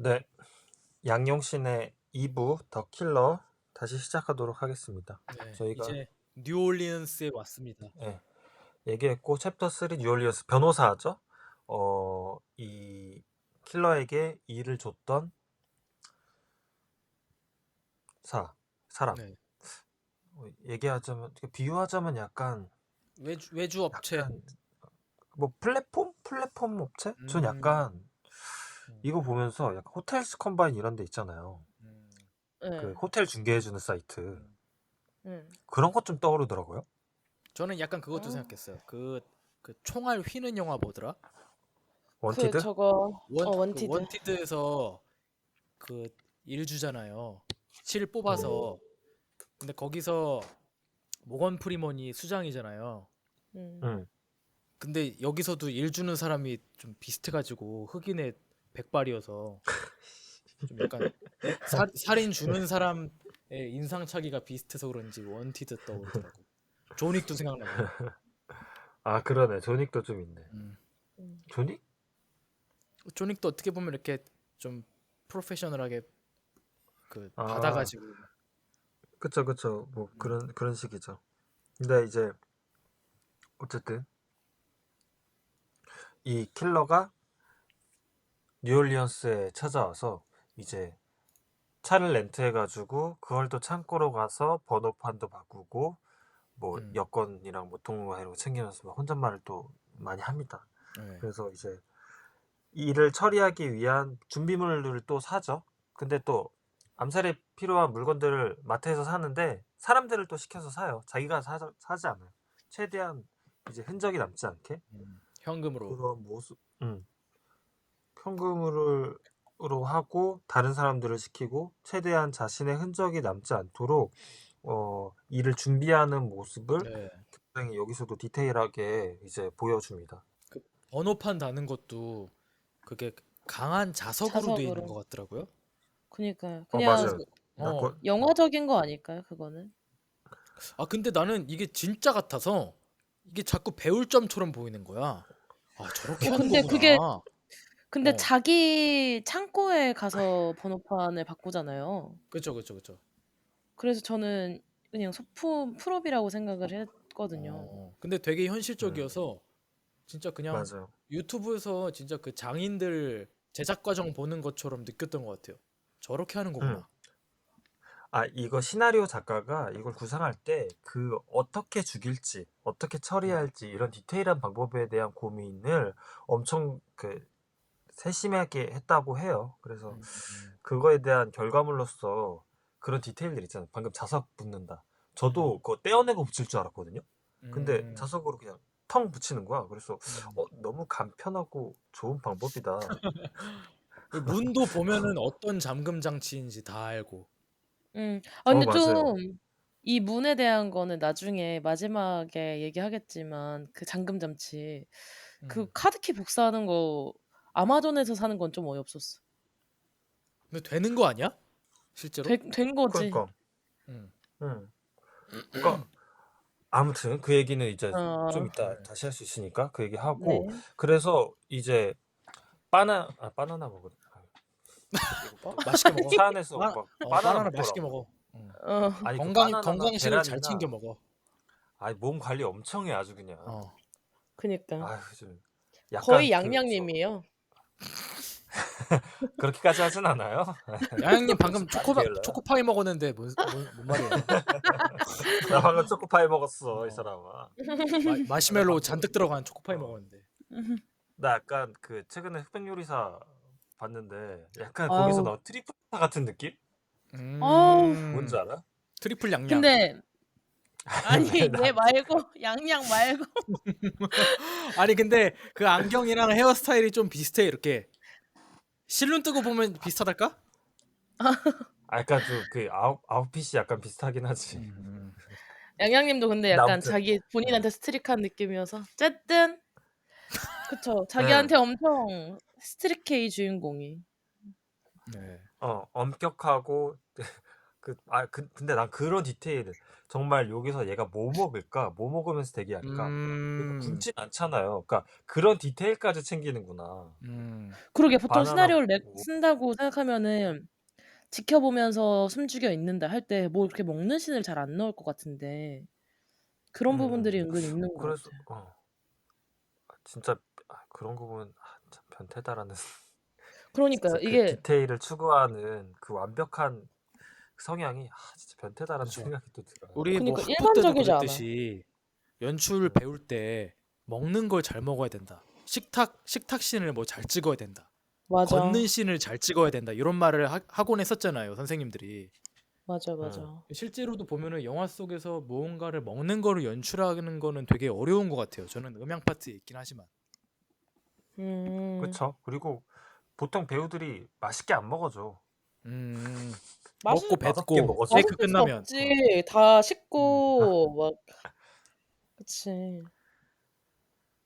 네, 양용신의 2부 더 킬러 다시 시작하도록 하겠습니다. 네, 저희가 이제 뉴올리언스에 왔습니다. 예, 얘기했고 챕터 3 뉴올리언스 변호사죠. 이 킬러에게 일을 줬던 사람. 네, 얘기하자면 비유하자면 약간 외주 업체. 약간 뭐 플랫폼 업체? 전 음, 약간 음, 이거 보면서 약간 호텔스 컴바인 이런 데 있잖아요. 음, 그 네. 호텔 중개해주는 사이트 음. 그런 것 좀 떠오르더라고요. 저는 약간 그것도 어, 생각했어요. 그 총알 휘는 영화 뭐더라? 그 원티드? 저거 그 원티드. 원티드에서 그 일 주잖아요. 실 뽑아서. 근데 거기서 모건 프리먼이 수장이잖아요. 음. 응. 근데 여기서도 일 주는 사람이 좀 비슷해가지고 흑인의 백발이어서 좀 약간 살인 주는 사람의 인상착의가 비슷해서 그런지 원티드 떠오르더라고. 존윅도 생각나고. 아, 그러네. 조닉도 좀 있네. 음. 음. 조닉? 존윅도 어떻게 보면 이렇게 좀 프로페셔널하게 그 아, 받아가지고. 그쵸. 뭐, 음. 그런 식이죠. 근데 이제, 어쨌든, 이 킬러가 뉴올리언스에 찾아와서, 이제, 차를 렌트해가지고, 그걸 또 창고로 가서 번호판도 바꾸고, 뭐, 음. 여권이랑 뭐, 동호회 이런 거 챙기면서 막 혼잣말을 또 많이 합니다. 네. 그래서 이제, 일을 처리하기 위한 준비물들을 또 사죠. 근데 또 암살에 필요한 물건들을 마트에서 사는데 사람들을 또 시켜서 사요. 자기가 사지 않아요. 최대한 이제 흔적이 남지 않게 현금으로. 그런 모습, 현금으로 하고 다른 사람들을 시키고 최대한 자신의 흔적이 남지 않도록 일을 준비하는 모습을 네. 굉장히 여기서도 디테일하게 이제 보여줍니다. 그 번호판 다는 것도 그게 강한 자석으로 돼 있는 자석으로. 것 같더라고요. 그니까요. 그래서 그냥 맞아요. 어. 영화적인 거 아닐까요, 그거는? 아 근데 나는 이게 진짜 같아서 이게 자꾸 배울 점처럼 보이는 거야. 아 저렇게 하는 근데 거구나. 근데 어. 자기 창고에 가서 번호판을 바꾸잖아요. 그쵸. 그래서 저는 그냥 소품 프롭이라고 생각을 했거든요. 근데 되게 음, 현실적이어서 진짜 그냥 맞아요. 유튜브에서 진짜 그 장인들 제작 과정 보는 것처럼 느꼈던 것 같아요. 저렇게 하는 음. 거구나. 아, 이거 시나리오 작가가 이걸 구상할 때 그 어떻게 죽일지, 어떻게 음, 처리할지 이런 디테일한 방법에 대한 고민을 엄청 세심하게 했다고 해요. 그래서 음, 음, 그거에 대한 결과물로서 그런 디테일들 있잖아요. 방금 자석 붙는다. 음, 저도 그거 떼어내고 붙일 줄 알았거든요. 근데 음, 자석으로 그냥 텅 붙이는 거야. 그래서 음. 너무 간편하고 좋은 방법이다. 그 문도 보면은 어떤 잠금 장치인지 다 알고. 아 근데 맞아요. 좀 이 문에 대한 거는 나중에 마지막에 얘기하겠지만 그 잠금 장치 그 음. 카드키 복사하는 거 아마존에서 사는 건 좀 어이없었어. 근데 되는 거 아니야? 실제로? 된 거지. 그러니까, 음. 음. 그러니까 아무튼 그 얘기는 이제 좀 어. 이따 다시 할 수 있으니까 그 얘기 하고 네. 그래서 이제 바나나 먹어. 이거 또 맛있게 먹어. 차 안에서 막 바나나 바나나 맛있게 먹더라고. 먹어. 어. 아니 그 바나나나 건강식을 잘 챙겨 계란이나 먹어. 아니 몸 관리 엄청 해 아주 그냥. 어. 그니까. 아휴 좀 거의 약간 양양님이에요. 그렇게까지 하진 않아요. 야영님 방금 많이 게을러요. 초코파이 먹었는데 뭔 말이에요? 나 방금 초코파이 먹었어 이 어. 사람아. 나 마시멜로 방금 잔뜩 들어간 초코파이 먹었는데. 나 약간 그 최근에 흑백 요리사 봤는데 약간 거기서 아우. 나온 트리플 같은 느낌? 아우. 뭔지 음. 알아? 트리플 양양. 근데 아니 얘 나 말고 양양 말고 아니 근데 그 안경이랑 헤어스타일이 좀 비슷해 이렇게. 실눈 뜨고 보면 비슷하달까? 약간 좀 그 아웃핏이 약간 비슷하긴 하지. 음. 양양님도 근데 근데 약간 아무튼 자기 응, 본인한테 스트릭한 느낌이어서 어쨌든 그쵸. 응. 자기한테 엄청 스트릭해이 주인공이. 네. 엄격하고 근데 난 그런 디테일을 정말 여기서 얘가 뭐 먹을까? 뭐 먹으면서 대기할까? 이거 음, 굶진 않잖아요. 그러니까 그런 디테일까지 챙기는구나. 그러게 보통 바나나 시나리오를 먹고. 쓴다고 생각하면은 지켜보면서 숨죽여 있는다 할 때 뭐 이렇게 먹는 씬을 잘 안 넣을 것 같은데 그런 부분들이 음, 은근 있는 것 그래서 같아. 진짜 그런 거 보면 참 변태다라는 그러니까요. 진짜 그 이게 디테일을 추구하는 그 완벽한 성향이 진짜 변태다라는 그죠. 생각이 또 들어요. 우리 뭐 그러니까 학부 때도 일반적이지 않아. 그랬듯이 연출 음, 배울 때 먹는 걸 잘 먹어야 된다. 식탁 씬을 뭐 잘 찍어야 된다. 걷는 맞아. 씬을 잘 찍어야 된다. 이런 말을 학원에 썼잖아요, 선생님들이. 맞아, 음. 맞아. 실제로도 보면은 영화 속에서 무언가를 먹는 거를 연출하는 거는 되게 어려운 것 같아요. 저는 음향 파트에 있긴 하지만. 음. 그쵸. 그리고 보통 배우들이 맛있게 안 먹어줘. 음, 먹고 맛있 맛없게 뱉고 먹어줘. 테이크 맛없을 수 끝나면. 없지. 다 음, 식고 막 그치.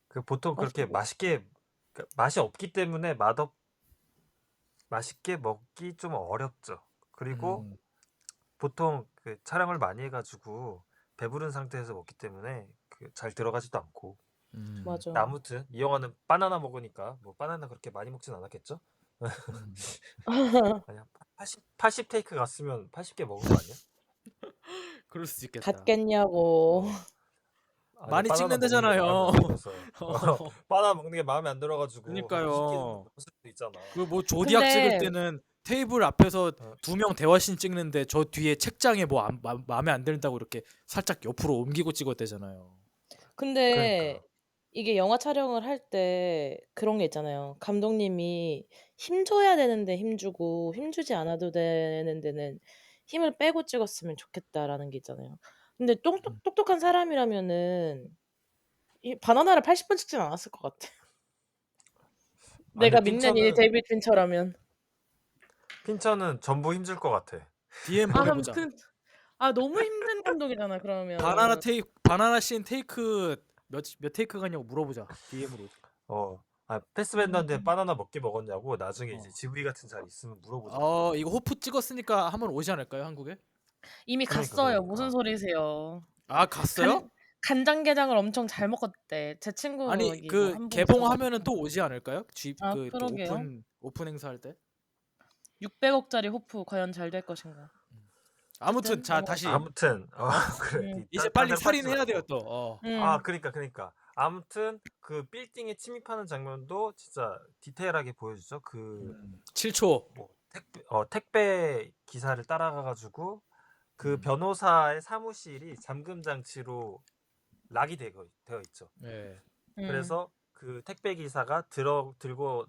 그 보통 맛있게 그렇게 먹. 맛이 없기 때문에 맛있게 먹기 좀 어렵죠. 그리고 음, 보통 그 촬영을 많이 해가지고 배부른 상태에서 먹기 때문에 잘 들어가지도 않고. 음, 근데 맞아. 아무튼 이 영화는 바나나 먹으니까 뭐 바나나 그렇게 많이 먹진 않았겠죠? 음. 아니야. 80 테이크 갔으면 80개 먹은 거 아니야? 그럴 수 있겠다. 같겠냐고. 어. 아니야, 많이 바나나 찍는 먹는 게 마음에 데잖아요. 안 들어서. 바나나 먹는 게 마음에 안 들어가지고 한 20개 정도 그니까요. 먹을 수도 있잖아. 그 뭐 조디악 찍을 근데 때는 테이블 앞에서 어, 2명 대화씬 찍는데 저 뒤에 책장에 뭐 마음에 안 든다고 이렇게 살짝 옆으로 옮기고 찍었대잖아요. 근데 그러니까. 이게 영화 촬영을 할 때 그런 게 있잖아요. 감독님이 힘 줘야 되는데 힘 주고 힘 주지 않아도 되는 데는 힘을 빼고 찍었으면 좋겠다라는 게 있잖아요. 근데 음. 똑똑한 사람이라면은 이 바나나를 80번 찍진 않았을 것 같아. 근데 내가 믿는 이 데이비드 핀처라면. 핀처는 전부 힘줄 것 같아. DM 아 그럼 보내보자. 너무 힘든 감독이잖아 바나나 그러면. 바나나 씬 테이크 몇 테이크 가냐고 물어보자. DM으로. 패스밴더한테 음. 바나나 먹게 먹었냐고 나중에 이제 어. GV 같은 자리 있으면 물어보자. 이거 호프 찍었으니까 한번 오지 않을까요, 한국에? 이미 갔어요. 무슨 그러니까. 소리세요. 아, 갔어요? 간장게장을 엄청 잘 먹었대. 제 친구 아니, 여기 뭐 그 한 분 있어 개봉하면은 가지고. 또 오지 않을까요? 아 또 그러게요. 오픈 행사 할 때? 600억짜리 호프 과연 잘 될 것인가. 아무튼 어쨌든 자, 넘어갑시다. 다시 아무튼 어? 그래. 음. 이제 빨리 딴 데로 빠지지 살인해야 돼요, 말고. 또. 그러니까. 아무튼 그 빌딩에 침입하는 장면도 진짜 디테일하게 보여주죠. 7초. 뭐 택배 기사를 따라가가지고 그 음. 변호사의 사무실이 잠금 장치로 락이 되어 있죠. 예. 음. 그래서 그 택배 기사가 들고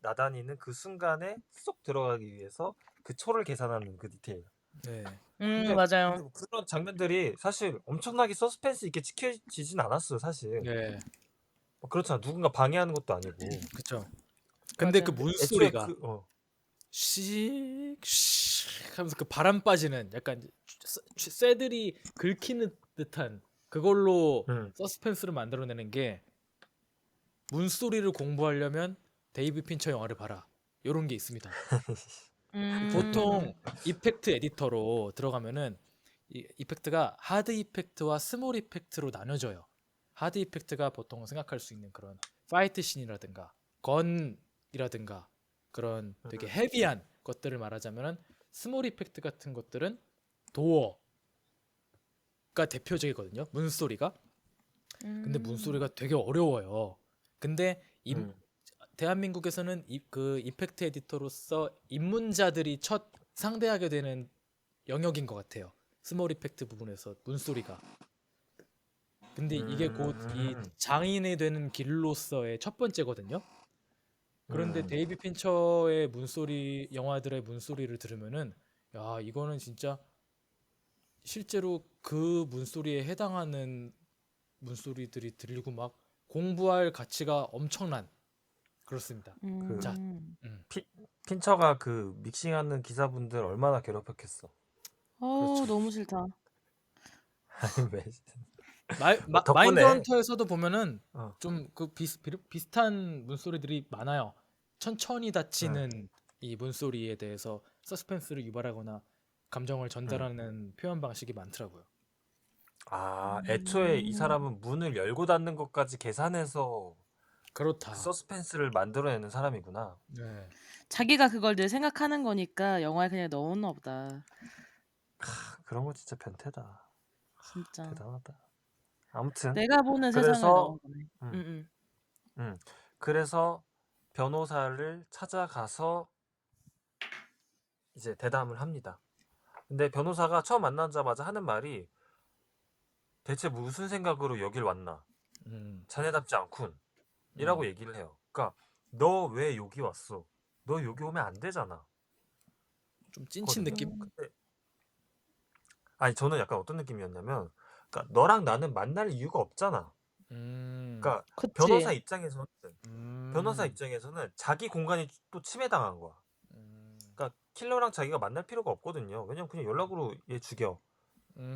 나다니는 그 순간에 쏙 들어가기 위해서 그 초를 계산하는 그 디테일. 네. 근데 맞아요. 뭐 그런 장면들이 사실 엄청나게 서스펜스 있게 지켜지진 않았어요, 사실. 예. 뭐 그렇잖아. 누군가 방해하는 것도 아니고. 그쵸. 근데 그 맞아요. 근데 애초에 문소리가 씩 하면서 그 바람 빠지는 약간 쇠들이 긁히는 듯한 그걸로 음, 서스펜스를 만들어내는 게 문소리를 공부하려면 데이비 핀처 영화를 봐라. 요런 게 있습니다. 보통 음. 이펙트 에디터로 들어가면은 이 이펙트가 하드 이펙트와 스몰 이펙트로 나눠져요. 하드 이펙트가 보통 생각할 수 있는 그런 파이트 씬이라든가 건이라든가 그런 되게 음, 헤비한 것들을 말하자면은 스몰 이펙트 같은 것들은 도어가 대표적이거든요. 문소리가. 근데 문소리가 되게 어려워요. 근데 음, 대한민국에서는 그 이펙트 에디터로서 입문자들이 첫 상대하게 되는 영역인 것 같아요. 스몰 이펙트 부분에서 문소리가. 근데 이게 곧 이 음, 장인이 되는 길로서의 첫 번째거든요. 그런데 음. 데이비 핀처의 문소리 영화들의 문소리를 들으면은 야, 이거는 진짜 실제로 그 문소리에 해당하는 문소리들이 들리고 막 공부할 가치가 엄청난 그렇습니다. 그 자, 음. 음. 핀처가 그 믹싱하는 기사분들 얼마나 괴롭혔겠어. 어우 그렇죠. 너무 싫다. 아니 왜? 마인드 덕분에 헌터에서도 보면은 어, 좀 그 비슷한 문소리들이 많아요. 천천히 응, 닫히는 이 문소리에 대해서 서스펜스를 유발하거나 감정을 전달하는 표현 방식이 많더라고요. 애초에 이 음. 사람은 문을 열고 닫는 것까지 계산해서 그 그렇다. 서스펜스를 만들어내는 사람이구나. 네. 자기가 그걸 늘 생각하는 거니까 영화에 그냥 넣었나 보다. 그런 거 진짜 변태다. 진짜. 대단하다. 아무튼 내가 보는 세상을 그래서 넣은 거네. 음, 그래서 변호사를 찾아가서 이제 대담을 합니다. 근데 변호사가 처음 만나자마자 하는 말이 대체 무슨 생각으로 여길 왔나? 자네답지 않군. 이라고 얘기를 해요. 그러니까 너 왜 여기 왔어? 너 여기 오면 안 되잖아. 좀 찐친 느낌? 근데 아니 저는 약간 어떤 느낌이었냐면 그러니까 너랑 나는 만날 이유가 없잖아. 그러니까 그치. 변호사 입장에서는 자기 공간이 또 침해당한 거야. 그러니까 킬러랑 자기가 만날 필요가 없거든요. 왜냐면 그냥 연락으로 얘 죽여.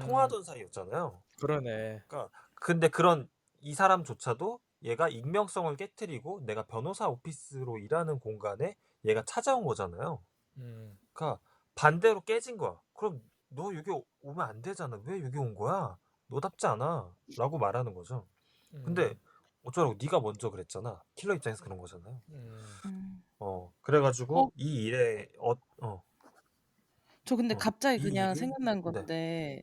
통화하던 사이였잖아요. 그러네. 그러니까 근데 그런 이 사람조차도 얘가 익명성을 깨트리고 내가 변호사 오피스로 일하는 공간에 얘가 찾아온 거잖아요. 그러니까 반대로 깨진 거야. 그럼 너 여기 오면 안 되잖아. 왜 여기 온 거야? 너답지 않아. 라고 말하는 거죠. 근데 어쩌라고 네가 먼저 그랬잖아. 킬러 입장에서 그런 거잖아요. 그래가지고 이 일에 저 근데 갑자기 이 그냥 일이 생각난 네. 건데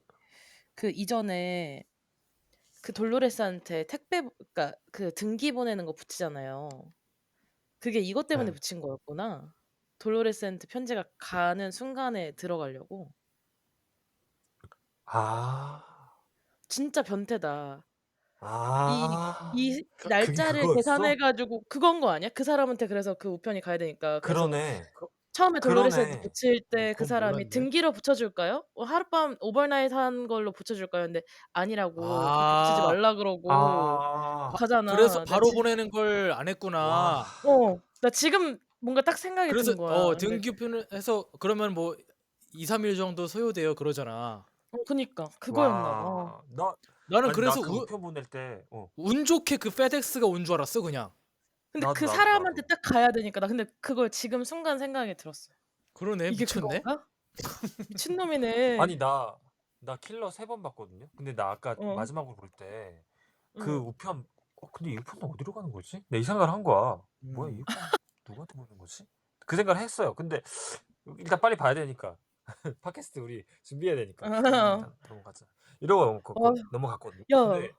그 이전에 그 돌로레스한테 그러니까 그 등기 보내는 거 붙이잖아요. 그게 이것 때문에 네. 붙인 거였구나. 돌로레스한테 편지가 가는 순간에 들어가려고. 아, 진짜 변태다. 이 아, 그게 날짜를 그거였어? 계산해 가지고 그건 거 아니야? 그 사람한테 그래서 그 우편이 가야 되니까. 그래서 그러네. 처음에 돌로레스한테 그러네. 붙일 때 그 그건 사람이 몰랐네. 등기로 붙여줄까요? 하룻밤 오버나잇 한 걸로 붙여줄까요? 근데 아니라고 그렇게 붙이지 말라 그러고 가잖아. 그래서 나 바로 보내는 걸 안 했구나. 와. 나 지금 뭔가 딱 생각이 그래서 든 거야. 근데 등기표는 해서 그러면 뭐 2, 3일 정도 소요돼요 그러잖아. 그니까 그거였나 봐. 와. 나는 아니 나 그래서 그 우편 보낼 때 운 좋게 그 페덱스가 온 줄 알았어 그냥. 근데 그 나도. 사람한테 딱 가야 되니까 나 근데 그걸 지금 순간 생각이 들었어. 그러네 이게 미쳤네. 그건가? 미친놈이네. 아니 나 킬러 3번 봤거든요. 근데 나 아까 어. 마지막으로 볼 때 그 응. 우편 근데 이 우편은 어디로 가는 거지? 내 이 생각을 한 거야. 뭐야 이 우편 누구한테 보낸 거지? 그 생각을 했어요. 근데 일단 빨리 봐야 되니까 팟캐스트 우리 준비해야 되니까 일단 넘어가자. 이러고 넘어갔거든요. 야, 근데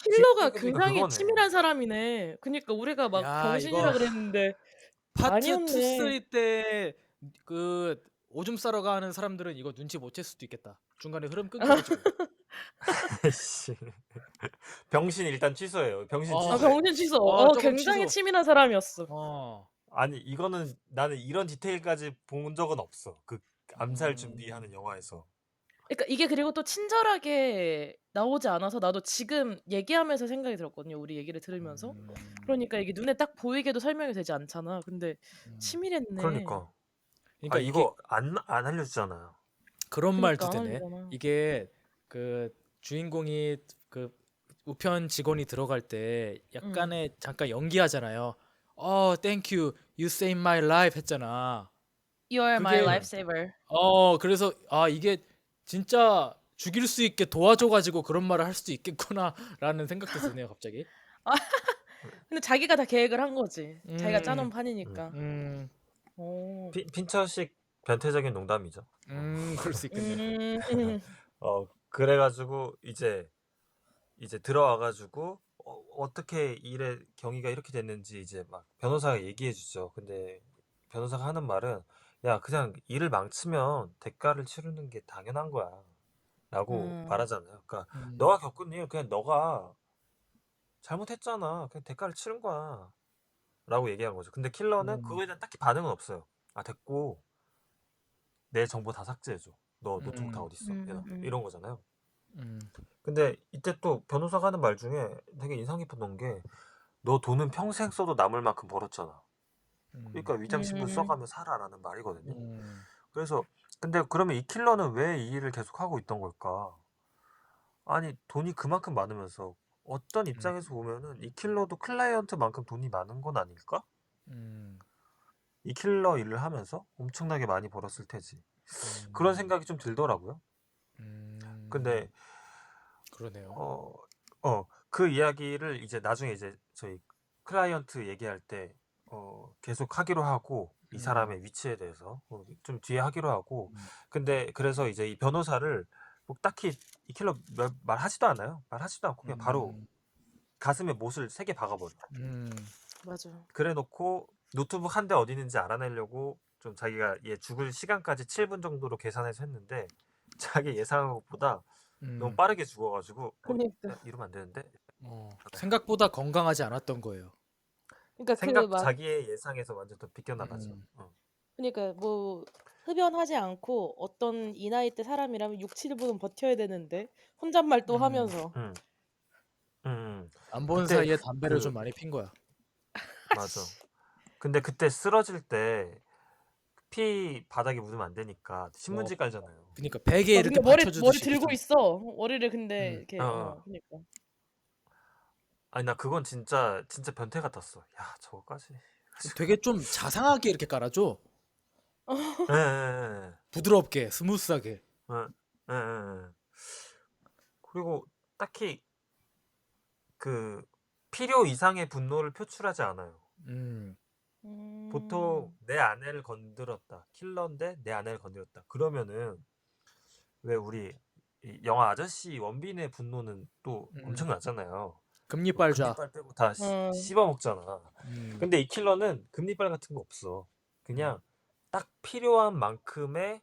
킬러가 생각해보니까 굉장히 그거네. 치밀한 사람이네. 그니까 우리가 막 야, 병신이라 이거 그랬는데 파트 2, 아니었네. 3 때 그 오줌 싸러 가는 사람들은 이거 눈치 못 챘을 수도 있겠다. 중간에 흐름 끊겨가지고. 씨. 병신 일단 취소해요. 병신 아, 취소해. 병신 취소. 조금 굉장히 취소. 치밀한 사람이었어. 아니 이거는 나는 이런 디테일까지 본 적은 없어. 그 암살 준비하는 영화에서. 그러니까 이게 그리고 또 친절하게 나오지 않아서 나도 지금 얘기하면서 생각이 들었거든요. 우리 얘기를 들으면서. 그러니까 이게 눈에 딱 보이게도 설명이 되지 않잖아. 근데 치밀했네. 그러니까. 그러니까 이게 이거 안 알려주잖아요. 그런 그러니까 말도 안 되네. 하려잖아. 이게 그 주인공이 그 우편 직원이 들어갈 때 약간의 잠깐 연기하잖아요. thank you, you saved my life 했잖아. You are my 그게 lifesaver. 그래서 이게 진짜 죽일 수 있게 도와줘가지고 그런 말을 할 수도 있겠구나라는 생각도 드네요 갑자기. 근데 자기가 다 계획을 한 거지. 자기가 짜놓은 판이니까. 오. 핀처식 변태적인 농담이죠. 그럴 수 있겠네. 그래가지고 이제 들어와가지고 어떻게 일의 경위가 이렇게 됐는지 이제 막 변호사가 얘기해주죠. 근데 변호사가 하는 말은 야 그냥 일을 망치면 대가를 치르는 게 당연한 거야 라고 말하잖아요. 그러니까 너가 겪은 일 그냥 너가 잘못했잖아. 그냥 대가를 치른 거야 라고 얘기한 거죠. 근데 킬러는 그거에 대한 딱히 반응은 없어요. 됐고 내 정보 다 삭제해줘. 너 노트북 다 어딨어? 이런 거잖아요. 근데 이때 또 변호사가 하는 말 중에 되게 인상 깊었던 게 너 돈은 평생 써도 남을 만큼 벌었잖아. 그러니까 위장신문 써가며 살아라는 말이거든요. 그래서 근데 그러면 이 킬러는 왜 이 일을 계속하고 있던 걸까? 아니 돈이 그만큼 많으면서 어떤 입장에서 보면은 이 킬러도 클라이언트만큼 돈이 많은 건 아닐까? 이 킬러 일을 하면서 엄청나게 많이 벌었을 테지. 그런 음, 생각이 좀 들더라고요. 근데 그러네요. 그 이야기를 이제 나중에 이제 저희 클라이언트 얘기할 때 계속 하기로 하고 이 음, 사람의 위치에 대해서 좀 뒤에 하기로 하고 음, 근데 그래서 이제 이 변호사를 뭐 딱히 이 킬러 말하지도 않아요. 말하지도 않고 그냥 바로 음, 가슴에 못을 3개 박아버려. 음, 맞아. 그래 놓고 노트북 한 대 어디 있는지 알아내려고 좀 자기가 얘 죽을 시간까지 7분 정도로 계산해서 했는데 자기 예상한 것보다 너무 음. 빠르게 죽어가지고 야, 그니까. 이러면 안 되는데 생각보다 건강하지 않았던 거예요. 그니까 그 막 자기의 예상에서 완전 또 비껴나가죠. 음, 그니까 뭐 흡연하지 않고 어떤 이 나이 때 사람이라면 6-7분은 버텨야 되는데 혼잣말 또 음. 하면서. 음, 음. 안 본 그때 사이에 담배를 좀 그 많이 핀 거야. 맞아. 근데 그때 쓰러질 때 피 바닥에 묻으면 안 되니까 어, 신문지 깔잖아요. 그러니까 베개에 막 이렇게 근데 머리 받쳐주듯이 들고 그죠? 있어. 머리를 근데 음. 어, 이렇게 어. 그니까. 아니 나 그건 진짜 변태 같았어. 야 저거까지. 되게 좀 자상하게 이렇게 깔아줘. 예, 예, 예. 부드럽게, 스무스하게. 예, 예, 예. 예. 그리고 딱히 그 필요 이상의 분노를 표출하지 않아요. 음, 보통 음. 내 아내를 건드렸다. 킬러인데 내 아내를 건드렸다. 그러면은 왜 우리 이 영화 아저씨 원빈의 분노는 또 음. 엄청나잖아요. 뭐 금리빨자. 금리빨 빼고 다 어. 씹어 먹잖아. 음, 근데 이 킬러는 금리빨 같은 거 없어. 음. 그냥 딱 필요한 만큼의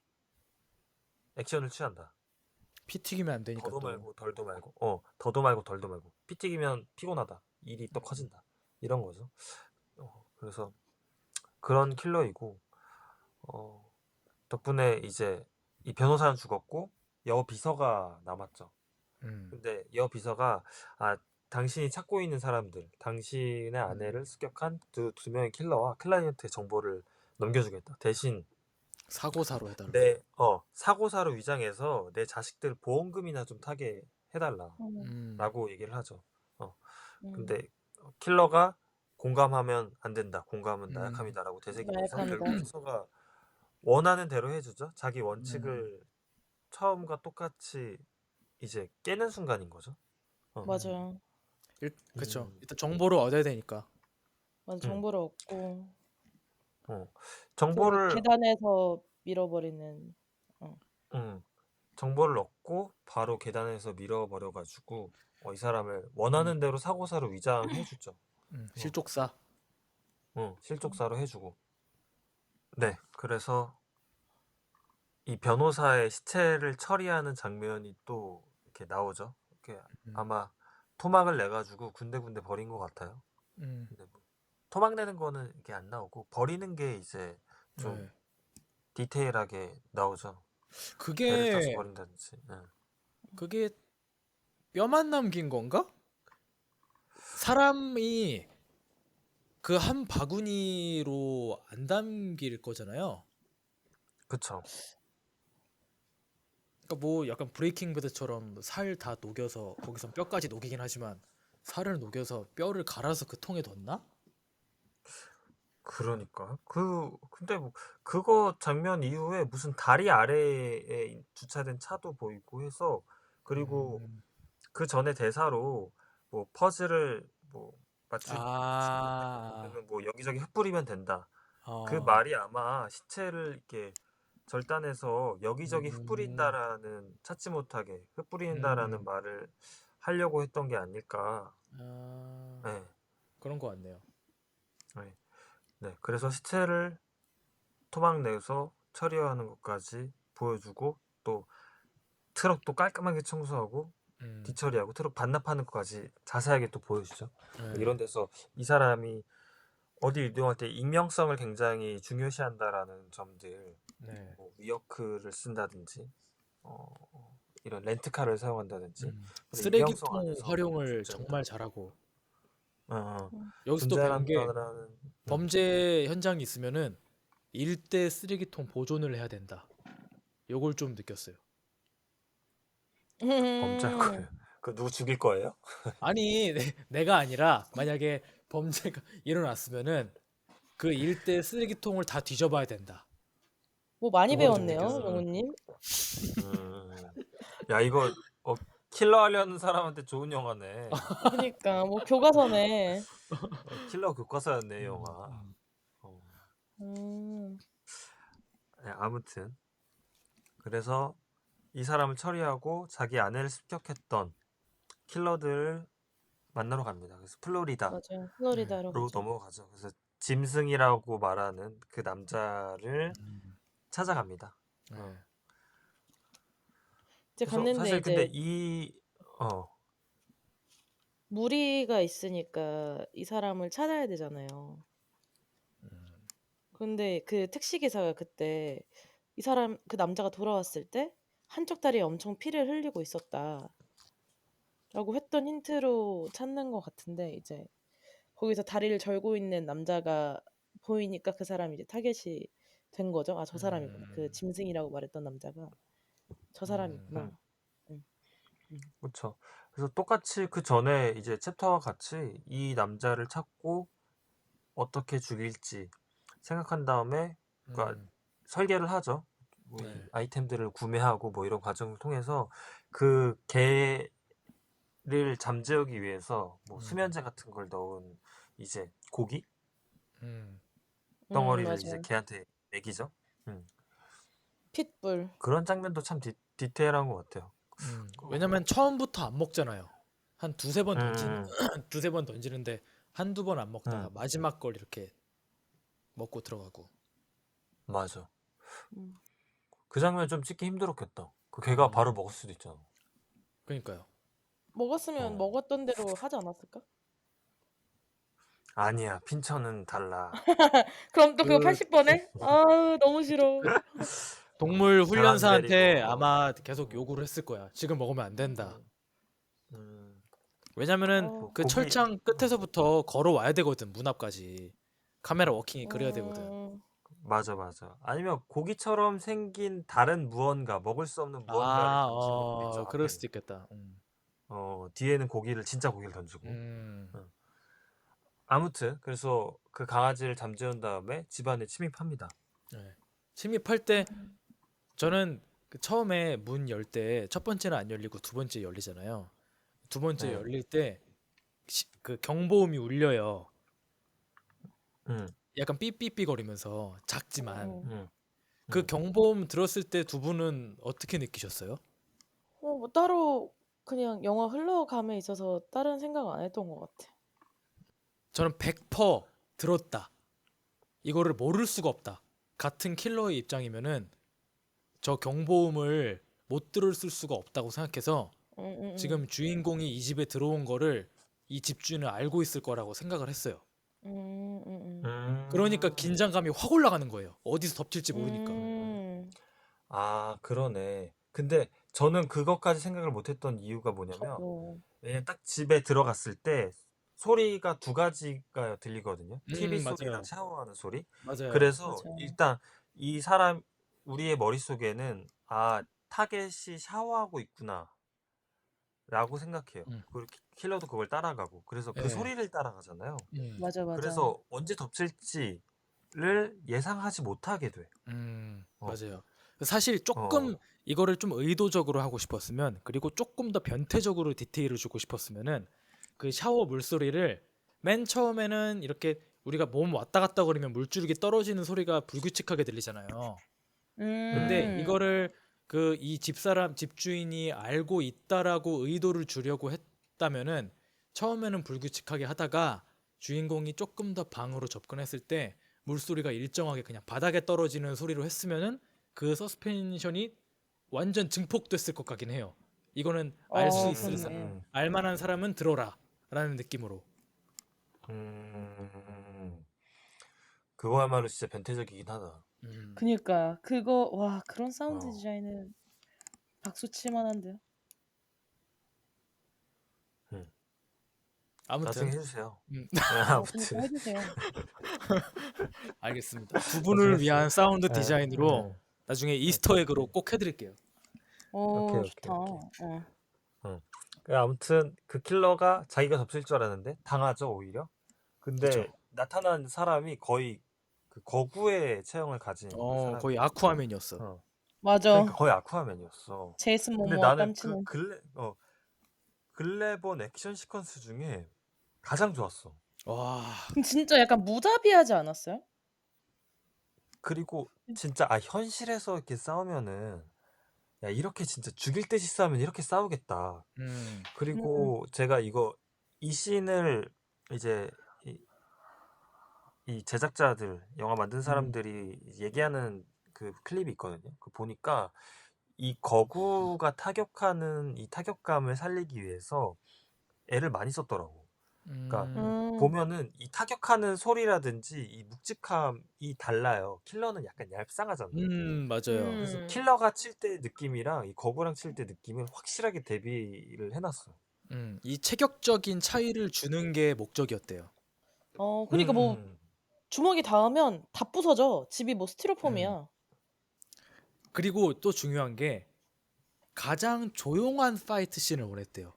액션을 취한다. 피 튀기면 안 되니까 더도 또. 말고 덜도 말고. 더도 말고 덜도 말고. 피 튀기면 피곤하다. 일이 또 음, 커진다. 이런 거죠. 그래서 그런 킬러이고 어, 덕분에 이제 이 변호사는 죽었고 여 비서가 남았죠. 음, 근데 여 비서가 당신이 찾고 있는 사람들, 당신의 음. 아내를 습격한 두 명의 킬러와 클라이언트의 정보를 넘겨주겠다. 대신 사고사로 해달라. 내 사고사로 위장해서 내 자식들 보험금이나 좀 타게 음. 음, 해달라라고 얘기를 하죠. 어, 음. 근데 킬러가 공감하면 안 된다. 공감은 음, 나약함이다라고 되새기면서 나약함이다. 결국 비서가 원하는 대로 해주죠. 자기 음, 원칙을 처음과 똑같이 이제 깨는 순간인 거죠. 어. 음. 맞아요. 그쵸. 음, 일단 정보를 얻어야 되니까. 맞아. 음, 정보를 얻고 어. 그 정보를, 계단에서 밀어버리는. 어. 음, 정보를 얻고 바로 계단에서 밀어버려가지고 이 사람을 음, 원하는 대로 사고사로 위장해주죠. 어, 실족사. 실족사로 해주고. 네, 그래서 이 변호사의 시체를 처리하는 장면이 또 이렇게 나오죠. 이렇게 음, 아마 토막을 내가지고 군데군데 버린 것 같아요. 음, 근데 뭐 토막 내는 거는 이게 안 나오고 버리는 게 이제 좀 네. 디테일하게 나오죠. 배를 타서 그게 버린다든지. 네. 그게 뼈만 남긴 건가? 사람이 그 한 바구니로 안 담길 거잖아요. 그쵸. 그러니까 뭐 약간 브레이킹 배드처럼 살 다 녹여서 거기선 뼈까지 녹이긴 하지만 살을 녹여서 뼈를 갈아서 그 통에 넣나? 그러니까 근데 뭐 그거 장면 이후에 무슨 다리 아래에 주차된 차도 보이고 해서 그리고 음. 그 전에 대사로 뭐 퍼즐을 뭐 맞추면 된다 아, 아니면 뭐 여기저기 흩뿌리면 된다 그 어, 말이 아마 시체를 이렇게 절단해서 여기저기 음, 흩뿌린다라는 찾지 못하게 음, 흩뿌린다라는 말을 하려고 했던 게 아닐까. 아, 네, 그런 거 같네요. 네, 네. 그래서 시체를 토막 내서 처리하는 것까지 보여주고 또 트럭도 깔끔하게 청소하고 음, 뒤처리하고 트럭 반납하는 것까지 자세하게 또 보여주죠. 네, 이런 데서 이 사람이 어디 이동할 때 익명성을 굉장히 중요시한다라는 점들, 네, 뭐 위어크를 쓴다든지, 어, 이런 렌트카를 사용한다든지, 그런 익명성 쓰레기통 안에서 활용을 존재한다. 정말 잘하고 음. 여기서 또 배운 게 존재한다라는, 범죄 현장이 있으면은 일대 쓰레기통 보존을 해야 된다. 요걸 좀 느꼈어요. 범죄할 음. 거예요. 그 누구 죽일 거예요? 아니, 내가 아니라 만약에 범죄가 일어났으면은 그 일대 쓰레기통을 다 뒤져봐야 된다. 뭐 많이 그거를 좀 배웠네요, 느꼈어. 영우님. 야 이거 킬러 하려는 사람한테 좋은 영화네. 그러니까 뭐 교과서네. 킬러 교과서였네 음, 영화. 음. 어. 음. 네, 아무튼 그래서 이 사람을 처리하고 자기 아내를 습격했던 킬러들 만나러 갑니다. 그래서 플로리다로 맞아요. 플로리다로 가죠. 넘어가죠. 그래서 짐승이라고 말하는 그 남자를 음, 찾아갑니다. 네. 어. 이제 그래서 갔는데 사실 근데 이제 어, 무리가 있으니까 이 사람을 찾아야 되잖아요. 음, 근데 그 택시 기사가 그때 이 사람 그 남자가 돌아왔을 때 한쪽 다리에 엄청 피를 흘리고 있었다라고 했던 힌트로 찾는 것 같은데 이제 거기서 다리를 절고 있는 남자가 보이니까 그 사람이 이제 타겟이 된 거죠. 아, 저 사람이구나. 그 음, 짐승이라고 말했던 남자가 저 음, 사람이구나. 응. 그렇죠. 그래서 똑같이 그 전에 이제 챕터와 같이 이 남자를 찾고 어떻게 죽일지 생각한 다음에 그러니까 음, 설계를 하죠. 뭐 네. 아이템들을 구매하고 뭐 이런 과정을 통해서 그 개를 잠재우기 위해서 뭐 음, 수면제 같은 걸 넣은 이제 고기 음, 덩어리를 이제 맞아요. 개한테 먹이죠. 음. 핏불. 그런 장면도 참 디테일한 것 같아요. 왜냐면 처음부터 안 먹잖아요. 한 두세 번 던진 음, 두세 번 던지는데 한두 번 안 먹다가 음, 마지막 걸 이렇게 먹고 들어가고. 맞아. 음. 그 장면 좀 찍기 힘들었겠다. 그 개가 음, 바로 먹을 수도 있잖아. 그러니까요. 먹었으면 어. 먹었던 대로 하지 않았을까? 아니야, 핀처는 달라. 그럼 또 그거 그 80번에? 아, 너무 싫어. 동물 벼랑 훈련사한테 내리고, 아마 계속 음, 요구를 했을 거야. 지금 먹으면 안 된다. 음, 음, 왜냐면은 어, 그 고기, 철창 끝에서부터 걸어와야 되거든, 문 앞까지. 카메라 워킹이 그래야 되거든. 음, 맞아. 아니면 고기처럼 생긴 다른 무언가, 먹을 수 없는 무언가를 던진 것도 있죠, 그럴 앞에는. 수도 있겠다. 뒤에는 진짜 고기를 던지고. 음, 어. 아무튼, 그래서 그 강아지를 잠재운 다음에 집안에 침입합니다. 네. 침입할 때 저는 그 처음에 문 열 때 첫 번째는 안 열리고 두 번째 열리잖아요. 두 번째 네. 열릴 때 그 경보음이 울려요. 음, 약간 삐삐삐 거리면서 작지만 음. 음, 그 음. 경보음 들었을 때 두 분은 어떻게 느끼셨어요? 뭐 따로 그냥 영화 흘러감에 있어서 다른 생각 안 했던 것 같아. 저는 100% 들었다. 이거를 모를 수가 없다. 같은 킬러의 입장이면은 저 경보음을 못 들었을 수가 없다고 생각해서 음, 음, 지금 주인공이 이 집에 들어온 거를 이 집주인은 알고 있을 거라고 생각을 했어요. 그러니까 음. 긴장감이 확 올라가는 거예요. 어디서 덮칠지 모르니까. 음. 아, 그러네. 근데 저는 그것까지 생각을 못했던 이유가 뭐냐면, 저도. 왜냐면 딱 집에 들어갔을 때 소리가 두 가지가 들리거든요. TV 소리랑 맞아요. 샤워하는 소리. 맞아요. 그래서 맞아요. 일단 이 사람, 우리의 머릿속에는, 아, 타겟이 샤워하고 있구나. 라고 생각해요. 음. 그리고 킬러도 그걸 따라가고. 그래서 그 예. 소리를 따라가잖아요. 맞아. 그래서 언제 덮칠지를 예상하지 못하게 돼. 어, 맞아요. 사실 어, 조금 이거를 좀 의도적으로 하고 싶었으면, 그리고 조금 더 변태적으로 디테일을 주고 싶었으면은 그 샤워 물소리를 맨 처음에는 이렇게 우리가 몸 왔다 갔다 거리면 물줄기 떨어지는 소리가 불규칙하게 들리잖아요. 근데 음. 이거를 그 이 집사람 집주인이 알고 있다라고 의도를 주려고 했다면은 처음에는 불규칙하게 하다가 주인공이 조금 더 방으로 접근했을 때 물소리가 일정하게 그냥 바닥에 떨어지는 소리로 했으면은 그 서스펜션이 완전 증폭됐을 것 같긴 해요. 이거는 알 수 있을 그렇네. 알만한 사람은 들어라라는 느낌으로. 음, 그거야말로 진짜 변태적이긴 하다. 음, 그니까 그거 와 그런 사운드 어, 디자인은 박수 칠 만한데요. 음. 나중에 아무튼 해주세요. 음, 그니까 아무튼 해주세요. 알겠습니다. 두 나중에 분을 해주세요. 위한 사운드 예, 디자인으로 예. 나중에 오케이, 이스터에그로 오케이. 꼭 해드릴게요. 오케이, 좋다. 오케이, 오케이. 아무튼 그 킬러가 자기가 덮칠 줄 알았는데 당하죠, 오히려. 근데 그렇죠. 나타난 사람이 거의 그 거구의 체형을 가진 거의 사람이에요. 아쿠아맨이었어. 그러니까 맞아. 거의 아쿠아맨이었어. 제이슨 근데 모모아 나는 그 깜치는. 근래 본 액션 시퀀스 중에 가장 좋았어. 와, 진짜 약간 무자비하지 않았어요? 그리고 진짜 현실에서 이렇게 싸우면은 야 이렇게 진짜 죽일 듯이 싸우면 이렇게 싸우겠다. 음, 그리고 제가 이 씬을 이제 이 제작자들 영화 만든 음, 사람들이 얘기하는 그 클립이 있거든요. 그 보니까 이 거구가 타격하는 이 타격감을 살리기 위해서 애를 많이 썼더라고. 그러니까 음. 보면은 이 타격하는 소리라든지 이 묵직함이 달라요. 킬러는 약간 얄쌍하잖아. 맞아요. 그래서 음. 킬러가 칠 때 느낌이랑 이 거구랑 칠 때 느낌을 확실하게 대비를 해놨어. 이 체격적인 차이를 주는 게 목적이었대요. 그니까 뭐 음, 주먹이 닿으면 다 부서져. 집이 뭐 음, 스티로폼이야. 그리고 또 중요한 게 가장 조용한 파이트 씬을 원했대요.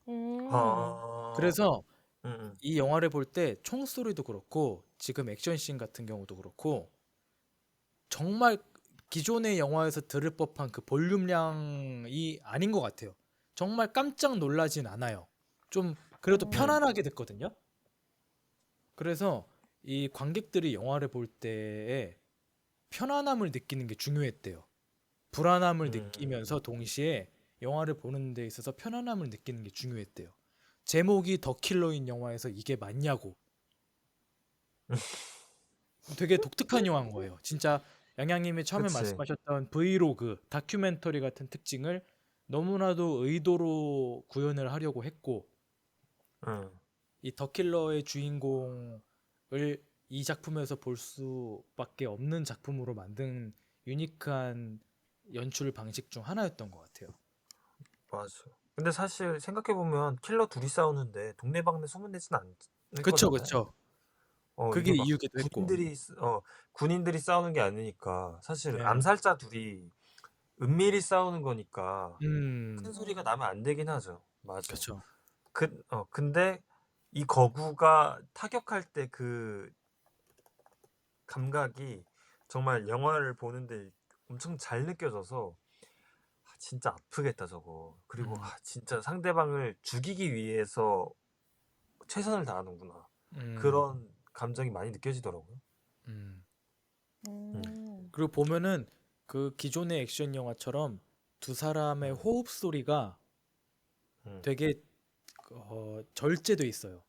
음. 아, 그래서 음, 이 영화를 볼 때 총소리도 그렇고 지금 액션 씬 같은 경우도 그렇고 정말 기존의 영화에서 들을 법한 그 볼륨량이 아닌 것 같아요. 정말 깜짝 놀라진 않아요. 좀 그래도 음. 편안하게 듣거든요. 그래서 이 관객들이 영화를 볼 때에 편안함을 느끼는 게 중요했대요. 불안함을 느끼면서 음. 동시에 영화를 보는 데 있어서 편안함을 느끼는 게 중요했대요. 제목이 더 킬러인 영화에서 이게 맞냐고. 되게 독특한 영화인 거예요. 진짜 양양님이 처음에 그치. 말씀하셨던 브이로그, 다큐멘터리 같은 특징을 너무나도 의도로 구현을 하려고 했고 응. 이 더킬러의 주인공을 이 작품에서 볼 수밖에 없는 작품으로 만든 유니크한 연출 방식 중 하나였던 것 같아요. 맞아. 근데 사실 생각해보면 킬러 둘이 싸우는데 동네방네 소문내진 않을 그쵸, 거잖아요. 그쵸. 그게 이게 막 이유기도 했고. 군인들이 싸우는 게 아니니까 사실 네. 암살자 둘이 은밀히 싸우는 거니까 큰 음, 소리가 나면 안 되긴 하죠. 맞아. 그쵸. 근데 이 거구가 타격할 때 그 감각이 정말 영화를 보는데 엄청 잘 느껴져서 진짜 아프겠다 저거. 그리고 음, 진짜 상대방을 죽이기 위해서 최선을 다하는구나. 음, 그런 감정이 많이 느껴지더라고요. 음. 음, 음. 그리고 보면은 그 기존의 액션 영화처럼 두 사람의 음, 호흡 소리가 음, 되게 절제돼 있어요.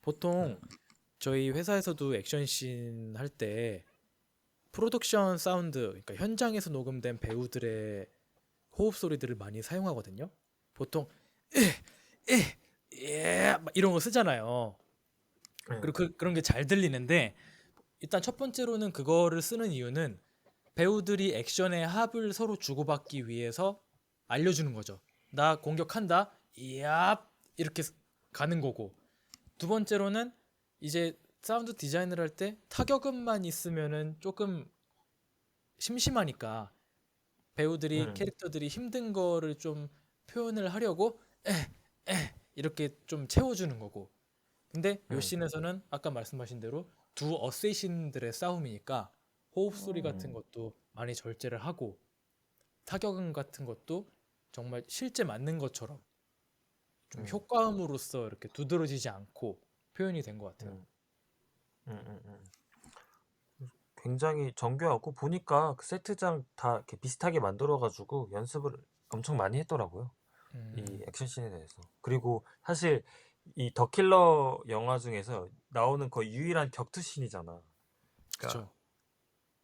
보통 음, 저희 회사에서도 액션씬 할 때 프로덕션 사운드, 그러니까 현장에서 녹음된 배우들의 호흡 소리들을 많이 사용하거든요. 보통 막 이런 거 쓰잖아요. 음, 그리고 그런 게 잘 들리는데 일단 첫 번째로는 그거를 쓰는 이유는 배우들이 액션의 합을 서로 주고받기 위해서 알려주는 거죠. 나 공격한다. 이야 이렇게 가는 거고. 두 번째로는 이제 사운드 디자인을 할 때 타격음만 있으면은 조금 심심하니까 배우들이 음, 캐릭터들이 힘든 거를 좀 표현을 하려고 이렇게 좀 채워주는 거고. 근데 요 음, 씬에서는 아까 말씀하신 대로 두 어쌔신들의 싸움이니까 호흡 소리 같은 음, 것도 많이 절제를 하고 타격음 같은 것도 정말 실제 맞는 것처럼 좀 음, 효과음으로써 이렇게 두드러지지 않고 표현이 된 것 같아요. 음, 음. 굉장히 정교하고 보니까 그 세트장 다 이렇게 비슷하게 만들어가지고 연습을 엄청 많이 했더라고요. 이 음, 액션씬에 대해서. 그리고 사실 이 더킬러 영화 중에서 나오는 거의 유일한 격투씬이잖아. 그러니까 그쵸.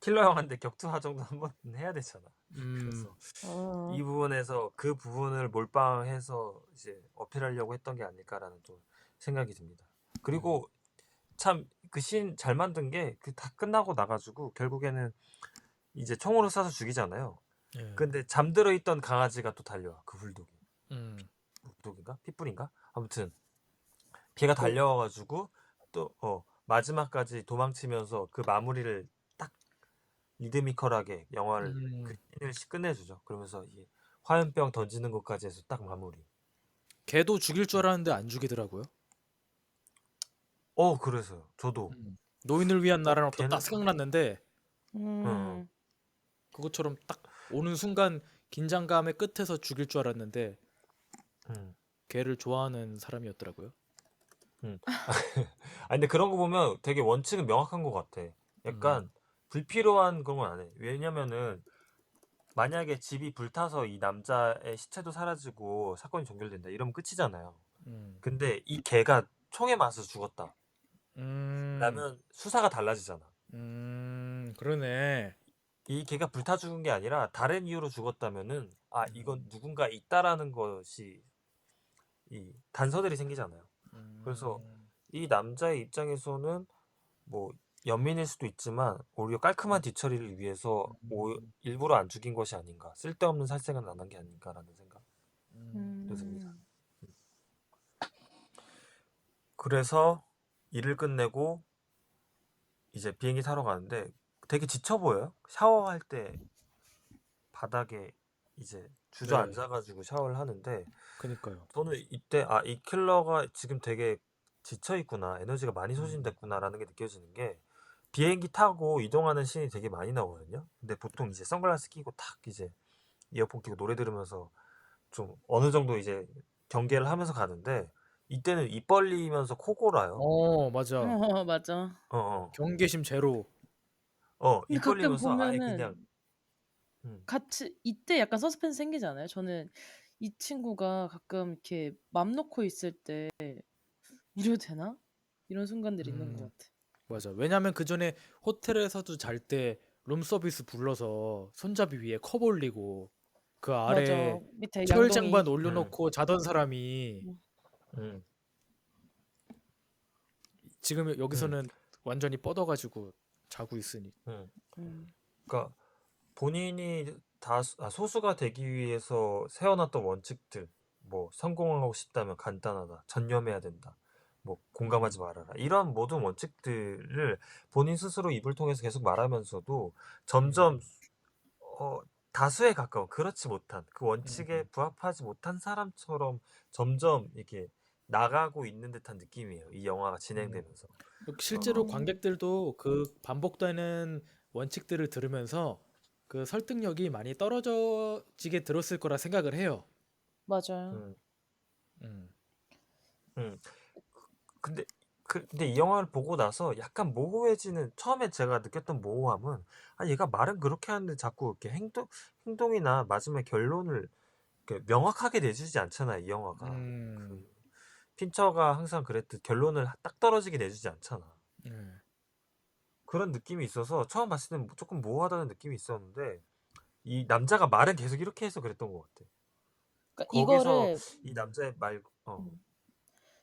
킬러 영화인데 격투화 정도 한번 해야 되잖아. 음, 그래서 어. 이 부분에서 그 부분을 몰빵해서 이제 어필하려고 했던 게 아닐까라는 좀 생각이 듭니다. 음, 그리고 참 그 씬 잘 만든 게 그 다 끝나고 나가지고 결국에는 이제 총으로 쏴서 죽이잖아요. 예, 근데 잠들어 있던 강아지가 또 달려와. 그 불독이. 음, 불독인가? 핏불인가? 아무튼 걔가 그, 달려와가지고 또 마지막까지 도망치면서 그 마무리를 딱 리드미컬하게 영화를 그 음, 씬을 끝내주죠. 그러면서 이 화염병 던지는 것까지 해서 딱 마무리. 걔도 죽일 줄 알았는데 안 죽이더라고요. 그래서요. 저도. 음. 노인을 위한 나라는 없다 딱 걔는 생각났는데 음. 그것처럼 딱 오는 순간 긴장감의 끝에서 죽일 줄 알았는데 음, 걔를 좋아하는 사람이었더라고요. 음. 아니 근데 그런 거 보면 되게 원칙은 명확한 것 같아. 약간 음, 불필요한 그런 건 안 해. 왜냐면은 만약에 집이 불타서 이 남자의 시체도 사라지고 사건이 종결된다 이러면 끝이잖아요. 음, 근데 이 개가 총에 맞아서 죽었다. 음, 라면 수사가 달라지잖아. 그러네. 이 개가 불타 죽은 게 아니라 다른 이유로 죽었다면은 아 이건 음, 누군가 있다라는 것이 이 단서들이 생기잖아요. 그래서 음, 이 남자의 입장에서는 뭐 연민일 수도 있지만 오히려 깔끔한 뒤처리를 위해서 음, 일부러 안 죽인 것이 아닌가 쓸데없는 살생은 안 한 게 아닌가라는 생각도 듭니다. 음. 그래서 일을 끝내고 이제 비행기 타러 가는데 되게 지쳐 보여요. 샤워할 때 바닥에 이제 네, 주저앉아가지고 샤워를 하는데 그니까요. 저는 이때 아, 이 킬러가 지금 되게 지쳐 있구나, 에너지가 많이 음, 소진됐구나라는 게 느껴지는 게 비행기 타고 이동하는 씬이 되게 많이 나오거든요. 근데 보통 이제 선글라스 끼고 탁 이제 이어폰 끼고 노래 들으면서 좀 어느 정도 이제 경계를 하면서 가는데 이때는 입 벌리면서 코 골아요. 맞아. 맞아. 어어 경계심 제로. 근데 입 가끔 벌리면서 아예 그냥 보면은 음, 같이 이때 약간 서스펜스 생기지 않아요? 저는 이 친구가 가끔 이렇게 맘 놓고 있을 때 '이래도 되나?' 이런 순간들이 있는 것 음, 같아. 맞아. 왜냐면 그 전에 호텔에서도 잘 때 룸서비스 불러서 손잡이 위에 컵 올리고 그 맞아. 아래 밑에 양동이. 철장반 올려놓고 자던 사람이 음. 음, 지금 음, 여기서는 완전히 뻗어가지고 자고 있으니. 음. 음. 그러니까 본인이 소수가 되기 위해서 세워놨던 원칙들, 뭐 성공하고 싶다면 간단하다, 전념해야 된다, 뭐 공감하지 음, 말아라, 이런 모든 원칙들을 본인 스스로 입을 통해서 계속 말하면서도 점점 음, 어, 다수에 가까운 그렇지 못한 그 원칙에 음, 부합하지 못한 사람처럼 점점 이렇게 나가고 있는 듯한 느낌이에요. 이 영화가 음. 진행되면서. 실제로 어, 음. 관객들도 그 반복되는 원칙들을 들으면서 그 설득력이 많이 떨어지게 들었을 거라 생각을 해요. 맞아요. 음, 음, 음. 근데 근데 이 영화를 보고 나서 약간 모호해지는 처음에 제가 느꼈던 모호함은 아 얘가 말은 그렇게 하는데 자꾸 이렇게 행동이나 마지막 결론을 이렇게 명확하게 내주지 않잖아요, 이 영화가. 음, 그 핀처가 항상 그랬듯 결론을 딱 떨어지게 내주지 않잖아. 음, 그런 느낌이 있어서 처음 봤을 때는 조금 모호하다는 느낌이 있었는데 이 남자가 말은 계속 이렇게 해서 그랬던 것 같아. 그러니까 거기서 이거를 이 남자의 음.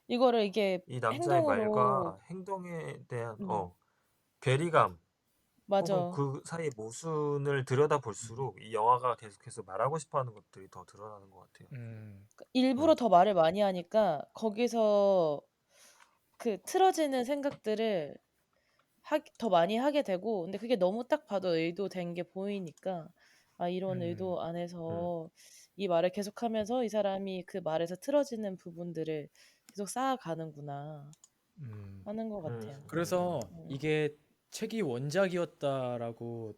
이거를 이게 이 남자의 행동으로 말과 행동에 대한 음. 괴리감 혹은 맞아. 그 사이의 모순을 들여다 볼수록 이 영화가 계속해서 말하고 싶어 하는 것들이 더 드러나는 것 같아요. 음, 그러니까 일부러 음, 더 말을 많이 하니까 거기서 그 틀어지는 생각들을 더 많이 하게 되고 근데 그게 너무 딱 봐도 의도된 게 보이니까 '아 이런 음, 의도 음, 안에서 이 말을 계속하면서 이 사람이 그 말에서 틀어지는 부분들을 계속 쌓아가는구나.' 음. 하는 것 음, 같아요. 그래서 음. 이게 책이 원작이었다라고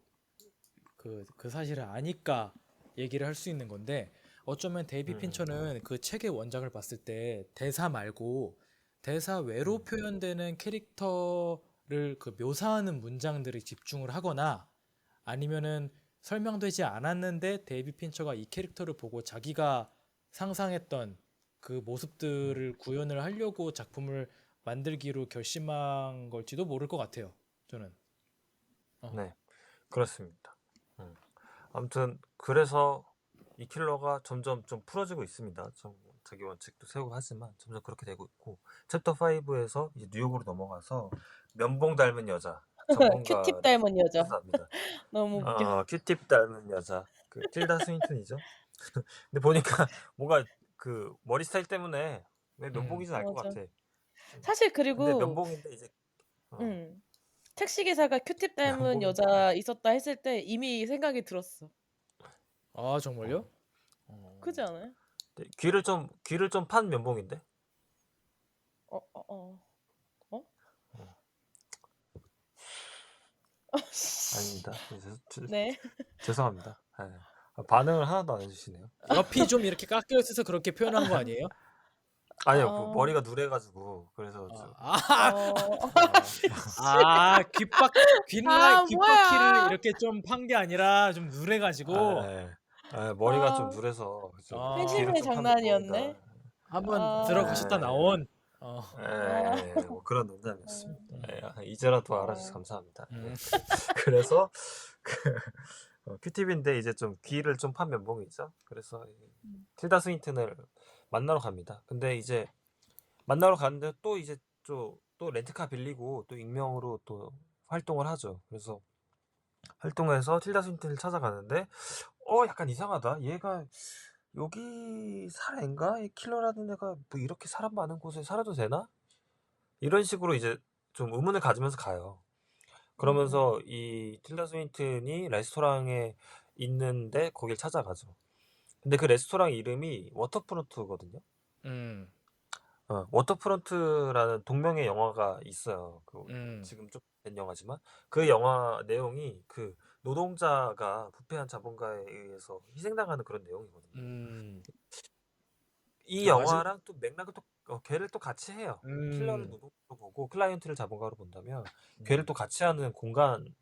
그 사실을 아니까 얘기를 할 수 있는 건데 어쩌면 데이비 음, 핀처는 그 책의 원작을 봤을 때 대사 말고 대사 외로 음, 표현되는 캐릭터를 그 묘사하는 문장들에 집중을 하거나 아니면은 설명되지 않았는데 데이비 핀처가 이 캐릭터를 보고 자기가 상상했던 그 음. 모습들을 구현을 하려고 작품을 만들기로 결심한 걸지도 모를 것 같아요. 저는. 어. 네, 그렇습니다. 음. 아무튼 그래서 이 킬러가 점점 좀 풀어지고 있습니다. 좀 자기 원칙도 세우고 하지만 점점 그렇게 되고 있고 챕터 5에서 이제 뉴욕으로 넘어가서 면봉 닮은 여자 큐팁 전문가를 닮은 여자. 수사합니다. 너무 웃겨. 큐팁 닮은 여자 그 틸다 스윈턴이죠. 근데 보니까 뭔가 그 머리 스타일 때문에 왜 음. 면봉인지는 알 것 맞아. 같아. 사실 근데 그리고 면봉인데 이제 어, 음. 택시 기사가 큐팁 닮은 면봉인데 여자 있었다 했을 때 이미 생각이 들었어. 아, 어. 정말요? 어. 그지 않아요? 근데 귀를 좀 판 면봉인데. 어. 어? 어. 아닙니다. 네. 죄송합니다. 예. 반응을 하나도 안 해주시네요. 옆이 좀 이렇게 깎여 있어서 그렇게 표현한 거 아니에요? 아니요, 그 어. 머리가 누래가지고 그래서 아, 귓바퀴를 뭐야. 이렇게 좀 판 게 아니라 좀 누래가지고 머리가 좀 아, 누래서 좀 귀를 회심의 좀 파면 장난이었네. 멘붕이다. 한번 아, 들어가셨다 나온. 뭐 그런 농담이었습니다. 음. 이제라도 알아주셔서 감사합니다. 음. 그래서 큐티비인데 이제 좀 귀를 좀 판 면봉이죠. 그래서 틸다 스윈튼을 만나러 갑니다. 근데 이제 만나러 가는데 또 이제 또 렌트카 빌리고 또 익명으로 또 활동을 하죠. 그래서 활동해서 틸다 스윈튼을 찾아가는데 약간 이상하다. 얘가 여기 살아인가? 이 킬러라는 애가 뭐 이렇게 사람 많은 곳에 살아도 되나? 이런 식으로 이제 좀 의문을 가지면서 가요. 그러면서 이 틸다 스윈튼이 레스토랑에 있는데 거길 찾아가죠. 근데 그 레스토랑 이름이 워터프론트거든요. 워터프론트라는 동명의 영화가 있어요. 지금 좀 된 영화지만 그 영화 내용이 그 노동자가 부패한 자본가에 의해서 희생당하는 그런 내용이거든요. 이 영화랑 또 맥락을 걔를 또 같이 해요. 킬러를 노동자로 보고 클라이언트를 자본가로 본다면 걔를 또 같이 하는 공간의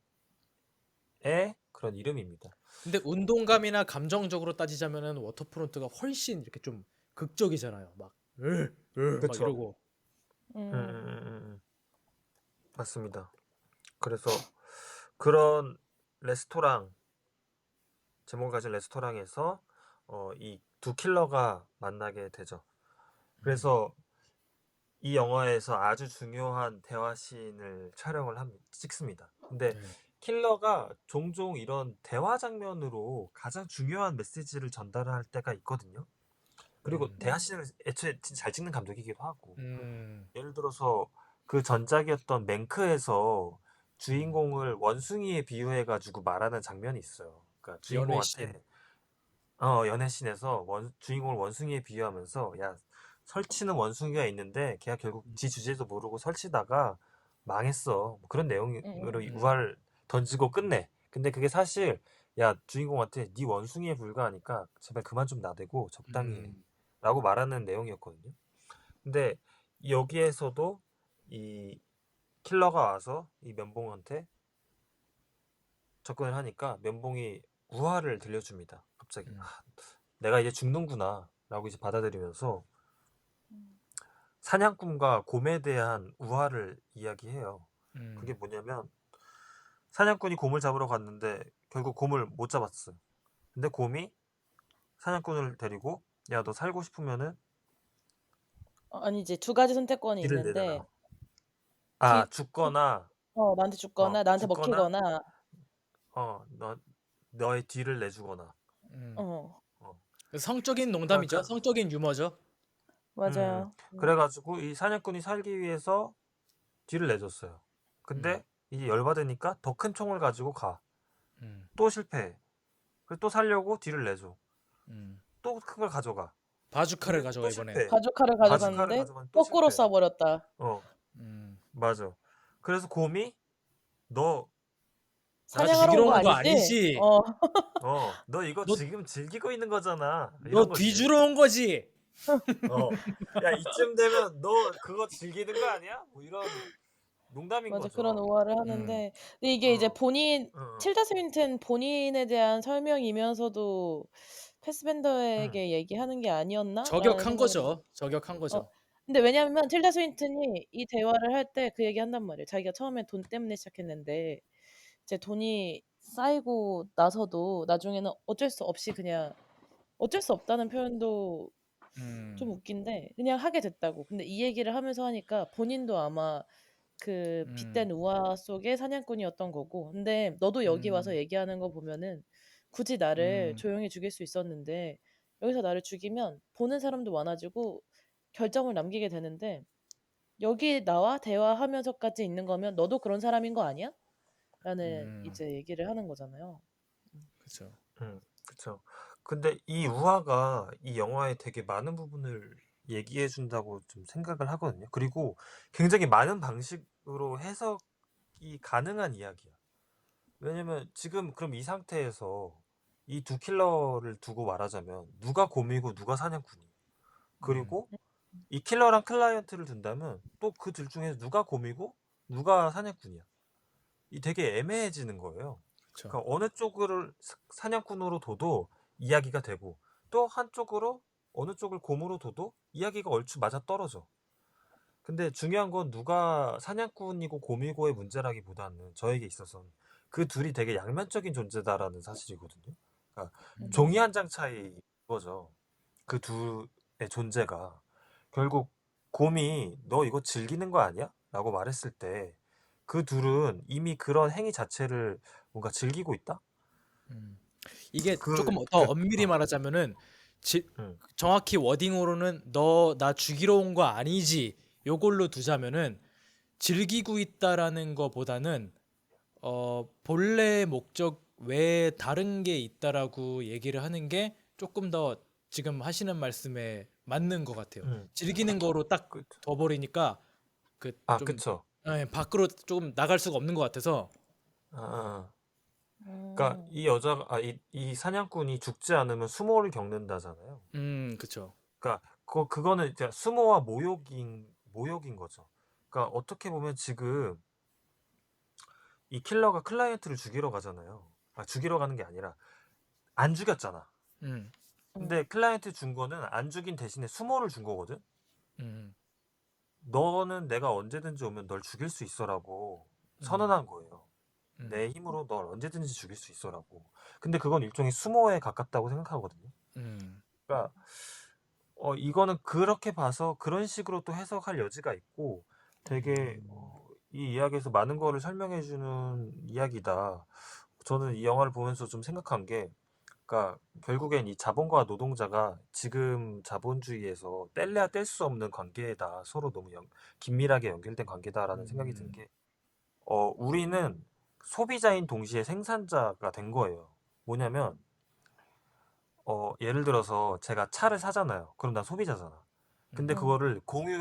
그런 이름입니다. 근데 운동감이나 감정적으로 따지자면은 워터프론트가 훨씬 이렇게 좀 극적이잖아요. 막 막 그쵸. 이러고. 맞습니다. 그래서 그런 레스토랑 제목을 가진 레스토랑에서 이 두 킬러가 만나게 되죠. 그래서 이 영화에서 아주 중요한 대화씬을 찍습니다. 근데 킬러가 종종 이런 대화 장면으로 가장 중요한 메시지를 전달할 때가 있거든요. 그리고 대화씬을 애초에 진짜 잘 찍는 감독이기도 하고. 예를 들어서 그 전작이었던 맹크에서 주인공을 원숭이에 비유해가지고 말하는 장면이 있어요. 그러니까 주인공한테 연애씬에서 주인공을 원숭이에 비유하면서 야 설치는 원숭이가 있는데 걔가 결국 지 주제도 모르고 설치다가 망했어. 뭐 그런 내용으로 우화를 던지고 끝내. 근데 그게 사실 야 주인공한테 네 원숭이에 불과하니까 제발 그만 좀 나대고 적당히 해. 라고 말하는 내용이었거든요. 근데 여기에서도 이 킬러가 와서 이 면봉한테 접근을 하니까 면봉이 우화를 들려줍니다. 갑자기 내가 이제 죽는구나 라고 이제 받아들이면서 사냥꾼과 곰에 대한 우화를 이야기해요. 그게 뭐냐면 사냥꾼이 곰을 잡으러 갔는데 결국 곰을 못 잡았어요. 근데 곰이 사냥꾼을 데리고 야 너 살고 싶으면은 아니지. 두 가지 선택권이 뒤를 있는데 내놔. 뒤 죽거나 나한테 죽거나 나한테 죽거나 먹히거나 너의 뒤를 내주거나. 성적인 농담이죠. 그러니까 성적인 유머죠. 맞아요. 그래가지고 이 사냥꾼이 살기 위해서 뒤를 내줬어요. 근데 이제 열받으니까 더 큰 총을 가지고 가. 또 실패해. 그래서 또 살려고 뒤를 내줘. 또 큰 걸 가져가. 바주카를 근데 가져가 또 이번에. 실패해. 바주카를 바주카를 가져갔는데 가져가는데 또 거꾸로 실패해. 쏴버렸다. 맞아. 그래서 곰이 너 사냥하러 죽이러 온 거 온 거 아니지? 아니지? 너 이거 너- 지금 즐기고 있는 거잖아. 너 이런 거지. 뒤주러 온 거지? 야 이쯤 되면 너 그거 즐기는 거 아니야? 뭐 이런 농담인 맞아. 거죠. 그런 오화를 하는데 근데 이게 이제 틸다 스윈튼 본인에 대한 설명이면서도 패스벤더에게 얘기하는 게 아니었나? 라는 저격한 생각을 거죠. 저격한 거죠. 근데 왜냐면 틸다 스윈튼이 이 대화를 할 때 그 얘기한단 말이에요. 자기가 처음에 돈 때문에 시작했는데 이제 돈이 쌓이고 나서도 나중에는 어쩔 수 없이 그냥 어쩔 수 없다는 표현도 좀 웃긴데 그냥 하게 됐다고. 근데 이 얘기를 하면서 하니까 본인도 아마 그 빗댄 우화 속의 사냥꾼이었던 거고 근데 너도 여기 와서 얘기하는 거 보면은 굳이 나를 조용히 죽일 수 있었는데 여기서 나를 죽이면 보는 사람도 많아지고 결정을 남기게 되는데 여기 나와 대화하면서까지 있는 거면 너도 그런 사람인 거 아니야? 라는 이제 얘기를 하는 거잖아요. 그렇죠. 그쵸. 근데 이 우화가 이 영화의 되게 많은 부분을 얘기해 준다고 좀 생각을 하거든요. 그리고 굉장히 많은 방식으로 해석이 가능한 이야기야. 왜냐면 지금 그럼 이 상태에서 이 두 킬러를 두고 말하자면 누가 곰이고 누가 사냥꾼이에요. 그리고 이 킬러랑 클라이언트를 둔다면 또 그 둘 중에서 누가 곰이고 누가 사냥꾼이야. 이 되게 애매해지는 거예요. 그쵸. 그러니까 어느 쪽을 사냥꾼으로 둬도 이야기가 되고 또 한쪽으로 어느 쪽을 곰으로 둬도 이야기가 얼추 맞아 떨어져. 근데 중요한 건 누가 사냥꾼이고 곰이고의 문제라기보다는 저에게 있어서는 그 둘이 되게 양면적인 존재다라는 사실이거든요. 그러니까 종이 한 장 차이 거죠. 그 둘의 존재가 결국 곰이 너 이거 즐기는 거 아니야? 라고 말했을 때 그 둘은 이미 그런 행위 자체를 뭔가 즐기고 있다? 음. 이게 그, 조금 더 그, 엄밀히 말하자면은 음, 정확히 워딩으로는 너 나 죽이러 온 거 아니지 요걸로 두자면은 즐기고 있다라는 거보다는 본래 목적 외에 다른 게 있다라고 얘기를 하는 게 조금 더 지금 하시는 말씀에 맞는 것 같아요. 음, 즐기는 거로 딱 그, 둬버리니까 그 좀 그쵸. 밖으로 조금 나갈 수가 없는 것 같아서. 아, 아. 그러니까 음. 이 여자가, 이 사냥꾼이 죽지 않으면 수모를 겪는다잖아요. 그쵸. 그러니까 그거는 이제 수모와 모욕인 거죠. 그러니까 어떻게 보면 지금 이 킬러가 클라이언트를 죽이러 가잖아요. 죽이러 가는 게 아니라 안 죽였잖아. 음, 근데 클라이언트 준 거는 안 죽인 대신에 수모를 준 거거든. 음, 너는 내가 언제든지 오면 널 죽일 수 있어라고 음, 선언한 거예요. 음, 내 힘으로 널 언제든지 죽일 수 있어라고. 근데 그건 일종의 수모에 가깝다고 생각하거든요. 음, 그러니까 이거는 그렇게 봐서 그런 식으로 또 해석할 여지가 있고 되게 이 이야기에서 많은 거를 설명해주는 이야기다. 저는 이 영화를 보면서 좀 생각한 게, 그러니까 결국엔 이 자본과 노동자가 지금 자본주의에서 뗄래야 뗄 수 없는 관계다. 서로 너무 긴밀하게 연결된 관계다라는 생각이 든 게, 우리는 소비자인 동시에 생산자가 된 거예요. 뭐냐면, 예를 들어서 제가 차를 사잖아요. 그럼 난 소비자잖아. 근데 음, 그거를 공유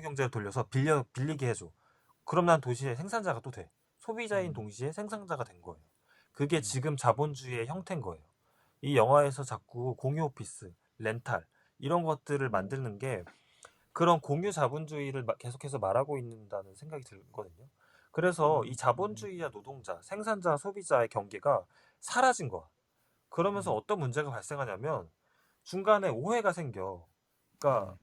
경제로 돌려서 빌리게 해줘. 그럼 난 도시의 생산자가 또 돼. 소비자인 음, 동시에 생산자가 된 거예요. 그게 음, 지금 자본주의의 형태인 거예요. 이 영화에서 자꾸 공유 오피스, 렌탈 이런 것들을 만드는 게 그런 공유 자본주의를 계속해서 말하고 있는다는 생각이 들거든요. 그래서 이 자본주의와 노동자, 생산자, 소비자의 경계가 사라진 거야. 그러면서 어떤 문제가 발생하냐면 중간에 오해가 생겨. 그러니까 음.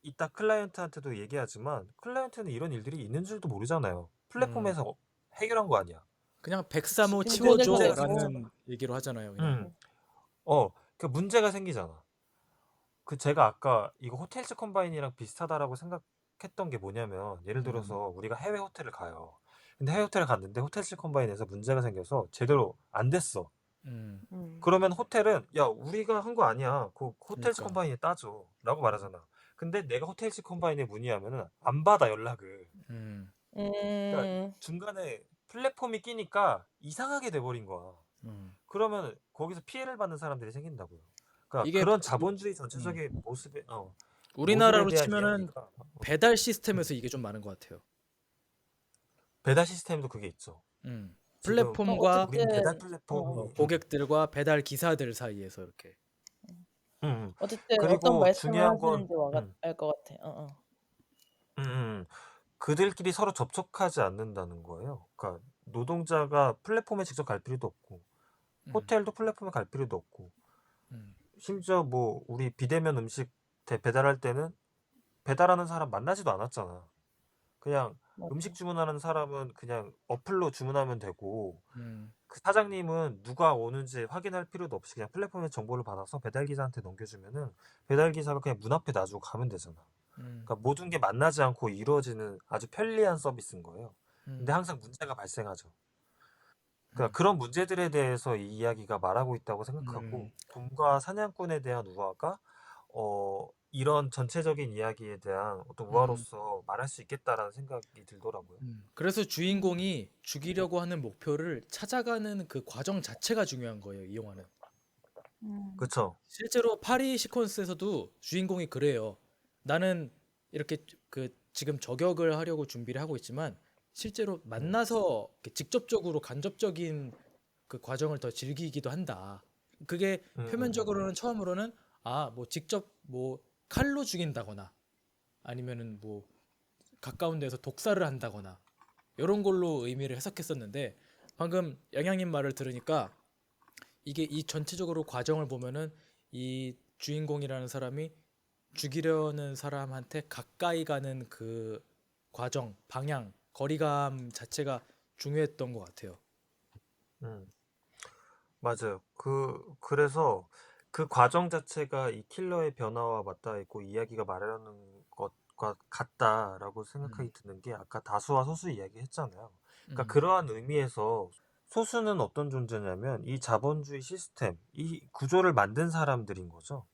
이따 클라이언트한테도 얘기하지만 클라이언트는 이런 일들이 있는 줄도 모르잖아요. 음. 플랫폼에서 해결한 거 아니야. 그냥 103호 그냥 돈을 문제가 가지고. 생기잖아. 치워줘라는 얘기로 하잖아요, 그냥. 음. 그 문제가 생기잖아. 그 제가 아까 이거 호텔즈 컴바인이랑 비슷하다라고 생각했던 게 뭐냐면 예를 음, 들어서 우리가 해외 호텔을 가요. 근데 해외 호텔을 갔는데 호텔즈 컴바인에서 문제가 생겨서 제대로 안 됐어. 음, 음. 그러면 호텔은 야 우리가 한 거 아니야. 그 호텔즈 그러니까. 컴바인에 따져라고 말하잖아. 근데 내가 호텔즈 컴바인에 문의하면은 안 받아 연락을. 음, 그러니까 음. 중간에 플랫폼이 끼니까 이상하게 돼버린 거야. 음. 그러면 거기서 피해를 받는 사람들이 생긴다고요. 그러니까 이게 그런 자본주의 음, 전체적인 모습에 우리나라로 대한 치면은 이야기가 배달 시스템에서 이게 좀 많은 것 같아요. 배달 시스템도 그게 있죠. 지금 플랫폼과 우린 배달 어쨌든 플랫폼이 고객들과 배달 기사들 사이에서 이렇게. 어쨌든 어떤 그리고 말씀을 중요한 건 하시는지 알 것 같아. 음, 음, 그들끼리 서로 접촉하지 않는다는 거예요. 그러니까 노동자가 플랫폼에 직접 갈 필요도 없고 음, 호텔도 플랫폼에 갈 필요도 없고 음, 심지어 뭐 우리 비대면 음식 배달할 때는 배달하는 사람 만나지도 않았잖아. 그냥 음식 맞아. 주문하는 사람은 그냥 어플로 주문하면 되고 음, 그 사장님은 누가 오는지 확인할 필요도 없이 그냥 플랫폼에 정보를 받아서 배달기사한테 넘겨주면은 배달기사가 그냥 문 앞에 놔주고 가면 되잖아. 음, 그러니까 모든 게 만나지 않고 이루어지는 아주 편리한 서비스인 거예요. 근데 음, 항상 문제가 발생하죠. 그러니까 음, 그런 문제들에 대해서 이 이야기가 말하고 있다고 생각하고 음, 곰과 사냥꾼에 대한 우화가 이런 전체적인 이야기에 대한 어떤 음, 우화로서 말할 수 있겠다라는 생각이 들더라고요. 그래서 주인공이 죽이려고 하는 목표를 찾아가는 그 과정 자체가 중요한 거예요, 이 영화는. 음. 그쵸? 실제로 파리 시퀀스에서도 주인공이 그래요. 나는 이렇게 지금 저격을 하려고 준비를 하고 있지만 실제로 음, 만나서 이렇게 직접적으로 간접적인 그 과정을 더 즐기기도 한다. 그게 음, 음, 표면적으로는 처음으로는 뭐 직접 뭐 칼로 죽인다거나 아니면은 뭐 가까운 데서 독살을 한다거나 이런 걸로 의미를 해석했었는데 방금 영양님 말을 들으니까 이게 이 전체적으로 과정을 보면은 이 주인공이라는 사람이 죽이려는 사람한테 가까이 가는 그 과정, 방향, 거리감 자체가 중요했던 것 같아요. 음. 맞아요. 그래서 그 과정 자체가 이 킬러의 변화와 맞닿아 있고 이야기가 말하는 것과 같다라고 음, 생각하게 드는 게 아까 다수와 소수 이야기 했잖아요. 그러니까 음, 그러한 의미에서 소수는 어떤 존재냐면 이 자본주의 시스템, 이 구조를 만든 사람들인 거죠.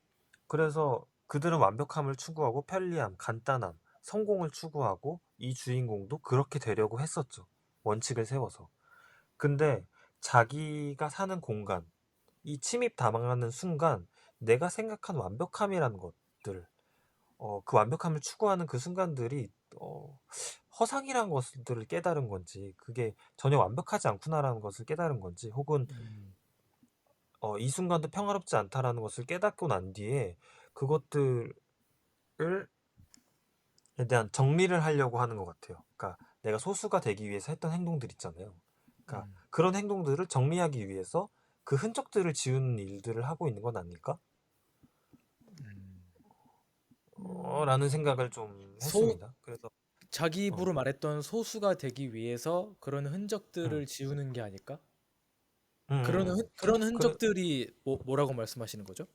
그래서 그들은 완벽함을 추구하고 편리함, 간단함, 성공을 추구하고 이 주인공도 그렇게 되려고 했었죠. 원칙을 세워서. 근데 자기가 사는 공간, 이 침입 당하는 순간 내가 생각한 완벽함이라는 것들, 그 완벽함을 추구하는 그 순간들이 허상이라는 것들을 깨달은 건지, 그게 전혀 완벽하지 않구나라는 것을 깨달은 건지, 혹은 음, 이 순간도 평화롭지 않다라는 것을 깨닫고 난 뒤에 그것들을 에 대한 정리를 하려고 하는 것 같아요. 그러니까 내가 소수가 되기 위해서 했던 행동들 있잖아요. 그러니까 음, 그런 행동들을 정리하기 위해서 그 흔적들을 지우는 일들을 하고 있는 건 아닐까? 음. 음. 라는 생각을 좀 소 했습니다. 그래서 자기 어, 입으로 말했던 소수가 되기 위해서 그런 음, 흔적들을 지우는 게 아닐까? 음, 그런 음. 그런 그래, 흔적들이 뭐라고 말씀하시는 거죠?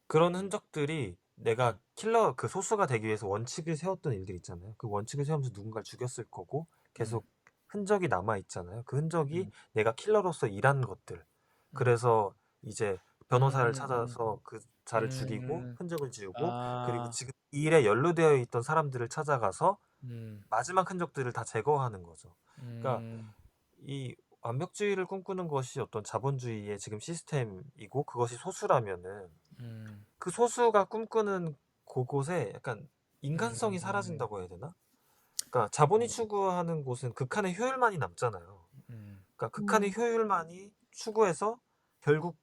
그런 흔적들이 내가 킬러 그 소수가 되기 위해서 원칙을 세웠던 일들 있잖아요. 그 원칙을 세우면서 누군가를 죽였을 거고 음, 계속 흔적이 남아 있잖아요. 그 흔적이 음, 내가 킬러로서 일한 것들. 음, 그래서 이제 변호사를 음, 찾아서 그 자를 죽이고 음, 흔적을 지우고 그리고 아, 지금 이 일에 연루되어 있던 사람들을 찾아가서 음, 마지막 흔적들을 다 제거하는 거죠. 그러니까 음, 이 완벽주의를 꿈꾸는 것이 어떤 자본주의의 지금 시스템이고 그것이 소수라면은 음, 그 소수가 꿈꾸는 그곳에 약간 인간성이 음, 사라진다고 해야 되나? 그러니까 자본이 추구하는 곳은 극한의 효율만이 남잖아요. 음, 그러니까 극한의 음. 효율만이 추구해서 결국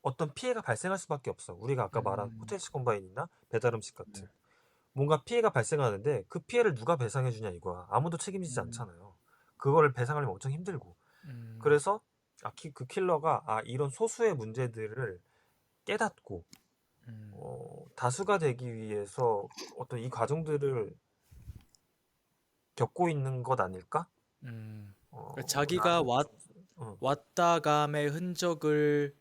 어떤 피해가 발생할 수밖에 없어. 우리가 아까 말한 음, 호텔식 콤바인이나 배달음식 같은 뭔가 피해가 발생하는데 그 피해를 누가 배상해 주냐 이거야. 아무도 책임지지 음, 않잖아요. 그거를 배상하려면 엄청 힘들고. 음, 그래서 그 킬러가 이런 소수의 문제들을 깨닫고 음, 다수가 되기 위해서 어떤 이 과정들을 겪고 있는 것 아닐까? 그러니까 자기가 라는 좀, 어, 왔다 감의 흔적을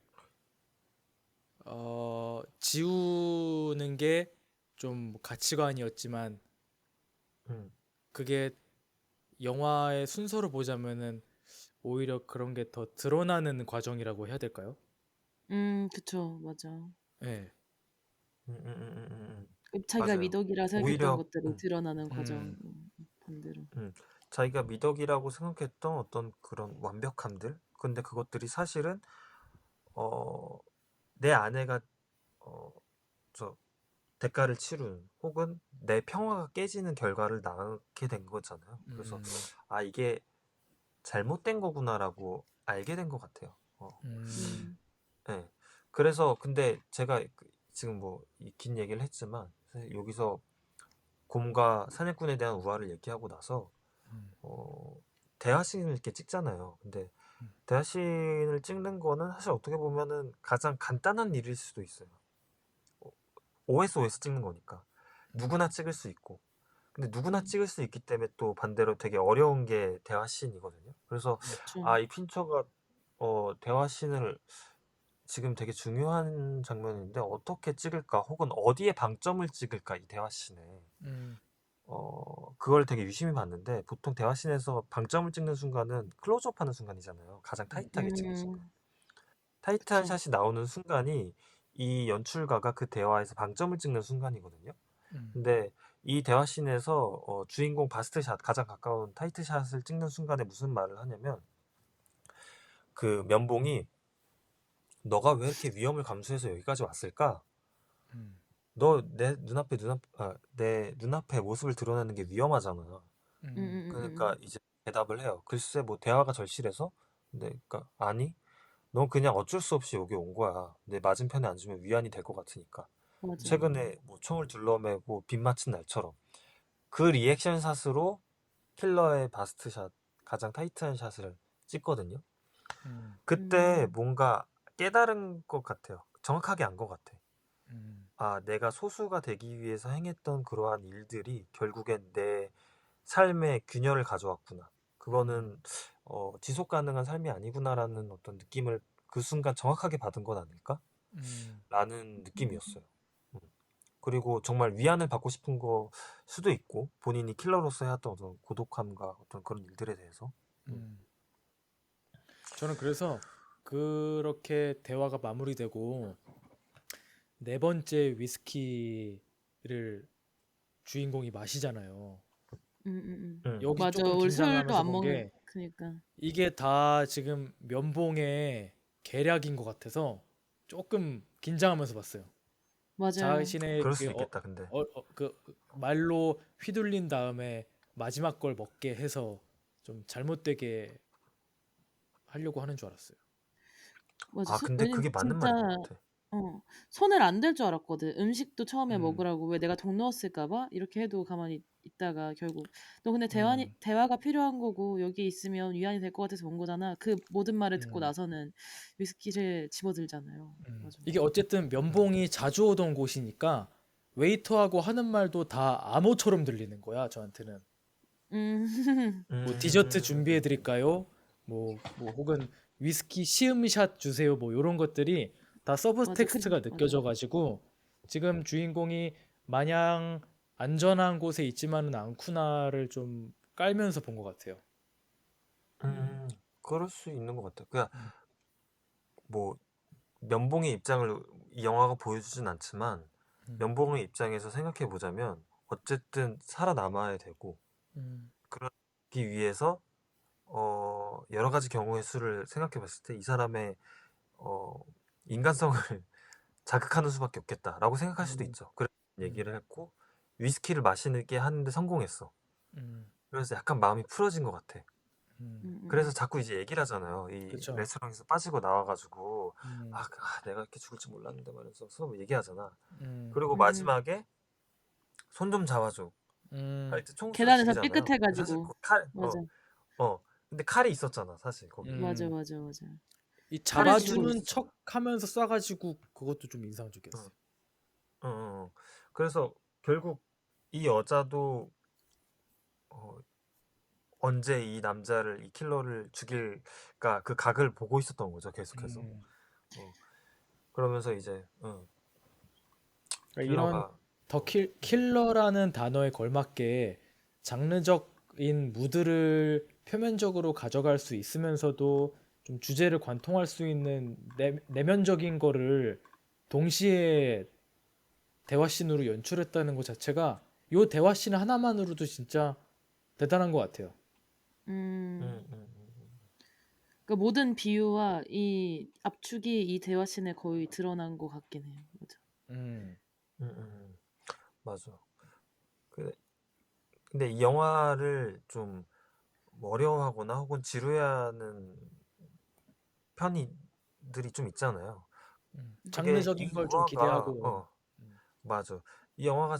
지우는 게 좀 가치관이었지만 음, 그게 영화의 순서로 보자면은 오히려 그런 게 더 드러나는 과정이라고 해야 될까요? 그쵸. 맞아. 네. 자기가 맞아요. 미덕이라 생각했던 오히려, 것들이 드러나는 과정. 음, 반대로. 자기가 미덕이라고 생각했던 어떤 그런 완벽함들, 근데 그것들이 사실은, 어, 내 아내가, 어, 저, 대가를 치르는, 혹은 내 평화가 깨지는 결과를 낳게 된 거잖아요. 그래서, 음, 이게 잘못된 거구나라고 알게 된 것 같아요. 음, 음. 네. 그래서 근데 제가 지금 뭐 긴 얘기를 했지만 사실 여기서 곰과 사냥꾼에 대한 우화를 얘기하고 나서 음, 어, 대하신을 이렇게 찍잖아요. 근데 음, 대하신을 찍는 거는 사실 어떻게 보면은 가장 간단한 일일 수도 있어요. OS 찍는 거니까 누구나 찍을 수 있고 근데 누구나 음. 찍을 수 있기 때문에 또 반대로 되게 어려운 게 대화씬이거든요. 그래서 그쵸. 이 핀처가 대화씬을 지금 되게 중요한 장면인데 어떻게 찍을까 혹은 어디에 방점을 찍을까 이 대화씬에 음, 그걸 되게 유심히 봤는데 보통 대화씬에서 방점을 찍는 순간은 클로즈업 하는 순간이잖아요. 가장 타이트하게 찍는 순간. 음. 타이트한 그쵸. 샷이 나오는 순간이 이 연출가가 그 대화에서 방점을 찍는 순간이거든요. 음, 근데 이 대화씬에서 주인공 바스트샷 가장 가까운 타이트샷을 찍는 순간에 무슨 말을 하냐면 그 면봉이 너가 왜 이렇게 위험을 감수해서 여기까지 왔을까? 음, 너 내 눈앞에 모습을 드러내는 게 위험하잖아. 그러니까 음. 이제 대답을 해요. 글쎄 뭐 대화가 절실해서. 근데 그러니까 아니, 넌 그냥 어쩔 수 없이 여기 온 거야. 내 맞은편에 앉으면 위안이 될 것 같으니까. 맞아. 최근에 뭐 총을 둘러매고 빗 맞은 날처럼. 그 리액션 샷으로 킬러의 바스트 샷, 가장 타이트한 샷을 찍거든요. 그때 음. 뭔가 깨달은 것 같아요. 정확하게 안 것 같아. 음. 아, 내가 소수가 되기 위해서 행했던 그러한 일들이 결국엔 내 삶의 균열을 가져왔구나. 그거는 지속 가능한 삶이 아니구나라는 어떤 느낌을 그 순간 정확하게 받은 건 아닐까? 음. 라는 음. 느낌이었어요. 음. 그리고 정말 위안을 받고 싶은 거 수도 있고, 본인이 킬러로서 해왔던 어떤 고독함과 어떤 그런 일들에 대해서. 음. 저는 그래서 그렇게 대화가 마무리되고 네 번째 위스키를 주인공이 마시잖아요. 음. 여기 맞아. 조금 우리 술도 긴장하면서 안 본 먹는 게 그니까. 이게 다 지금 면봉의 계략인 것 같아서 조금 긴장하면서 봤어요. 맞아요. 자신의 그럴 수도 있겠다, 근데. 그 말로 휘둘린 다음에 마지막 걸 먹게 해서 좀 잘못되게 하려고 하는 줄 알았어요. 맞아. 아, 근데 왜냐면 그게 맞는 진짜 말인 것 같아. 손을 안 댈 줄 알았거든. 음식도 처음에 음. 먹으라고 왜 내가 독 넣었을까 봐 이렇게 해도 가만히 있다가 결국 너 근데 음. 대화가 필요한 거고 여기 있으면 위안이 될 것 같아서 온 거잖아. 그 모든 말을 듣고 음. 나서는 위스키를 집어들잖아요. 맞아. 이게 어쨌든 면봉이 자주 오던 곳이니까 웨이터하고 하는 말도 다 암호처럼 들리는 거야, 저한테는. 음. 뭐 디저트 음. 준비해 드릴까요? 뭐 혹은 위스키 시음샷 주세요. 뭐 이런 것들이 다 서브 맞아. 텍스트가 맞아. 느껴져 가지고 지금 주인공이 마냥 안전한 곳에 있지만은 않구나를 좀 깔면서 본 것 같아요. 그럴 수 있는 것 같아. 그냥 음. 뭐 면봉의 입장을 이 영화가 보여주진 않지만 음. 면봉의 입장에서 생각해 보자면 어쨌든 살아남아야 되고 음. 그러기 위해서 여러 가지 경우의 수를 생각해 봤을 때 이 사람의 어, 인간성을 자극하는 수밖에 없겠다라고 생각할 수도 음. 있죠. 그래서 음. 얘기를 했고 위스키를 마시게 하는데 성공했어. 음. 그래서 약간 마음이 풀어진 것 같아. 음. 그래서 자꾸 이제 얘기를 하잖아요. 이 그쵸. 레스토랑에서 빠지고 나와가지고 음. 내가 이렇게 죽을 줄 몰랐는데 말해서 서로 얘기하잖아. 음. 그리고 음. 마지막에 손 좀 잡아줘 음. 할 때 총수를 계단에서 죽이잖아요. 삐끗해 사실 가지고. 그 칼, 맞아. 근데 칼이 있었잖아, 사실 거기. 맞아, 음. 맞아, 맞아. 이 칼을 그래가지고 쥐고 잡아주는 있었잖아. 척 하면서 쏴가지고 그것도 좀 응, 인상적이었어요. 응, 응. 그래서 결국 이 여자도 어, 언제 이 남자를 이 킬러를 죽일까 그 각을 보고 있었던 거죠, 계속해서. 음. 어, 그러면서 이제 그러니까 이런 킬러가 더 어, 킬러라는 단어에 걸맞게 장르적인 무드를 표면적으로 가져갈 수 있으면서도 좀 주제를 관통할 수 있는 내면적인 거를 동시에 대화씬으로 연출했다는 것 자체가 요 대화씬 하나만으로도 진짜 대단한 것 같아요. 음. 음, 음, 음, 그러니까 모든 비유와 이 압축이 이 대화씬에 거의 드러난 것 같긴 해요. 맞아. 음. 맞아. 그- 근데 이 영화를 좀 어려워하거나 혹은 지루해하는 편이들이 좀 있잖아요. 그게 장르적인 이 걸 좀 우화가 기대하고 음. 맞아. 이 영화가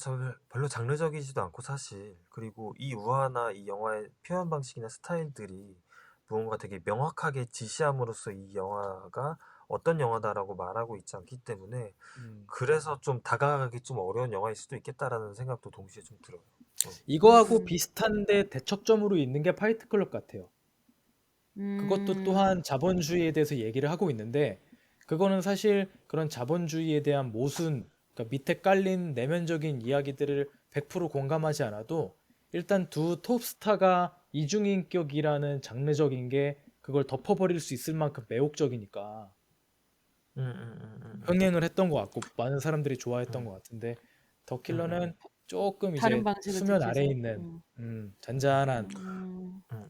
별로 장르적이지도 않고 사실 그리고 이 우화나 이 영화의 표현 방식이나 스타일들이 무언가 되게 명확하게 지시함으로써 이 영화가 어떤 영화다라고 말하고 있지 않기 때문에 음. 그래서 좀 다가가기 좀 어려운 영화일 수도 있겠다라는 생각도 동시에 좀 들어요. 어. 이거하고 비슷한데 대척점으로 있는 게 파이트 클럽 같아요. 그것도 음. 또한 자본주의에 대해서 얘기를 하고 있는데 그거는 사실 그런 자본주의에 대한 모순, 그러니까 밑에 깔린 내면적인 이야기들을 100% 공감하지 않아도 일단 두 톱스타가 이중인격이라는 장르적인 게 그걸 덮어버릴 수 있을 만큼 매혹적이니까 음, 음, 음, 음, 음, 흥행을 했던 것 같고 많은 사람들이 좋아했던 음, 것 같은데 음, 음, 더킬러는 조금 다른 이제 방식을 수면 아래에 택해서. 있는 잔잔한 음. 음.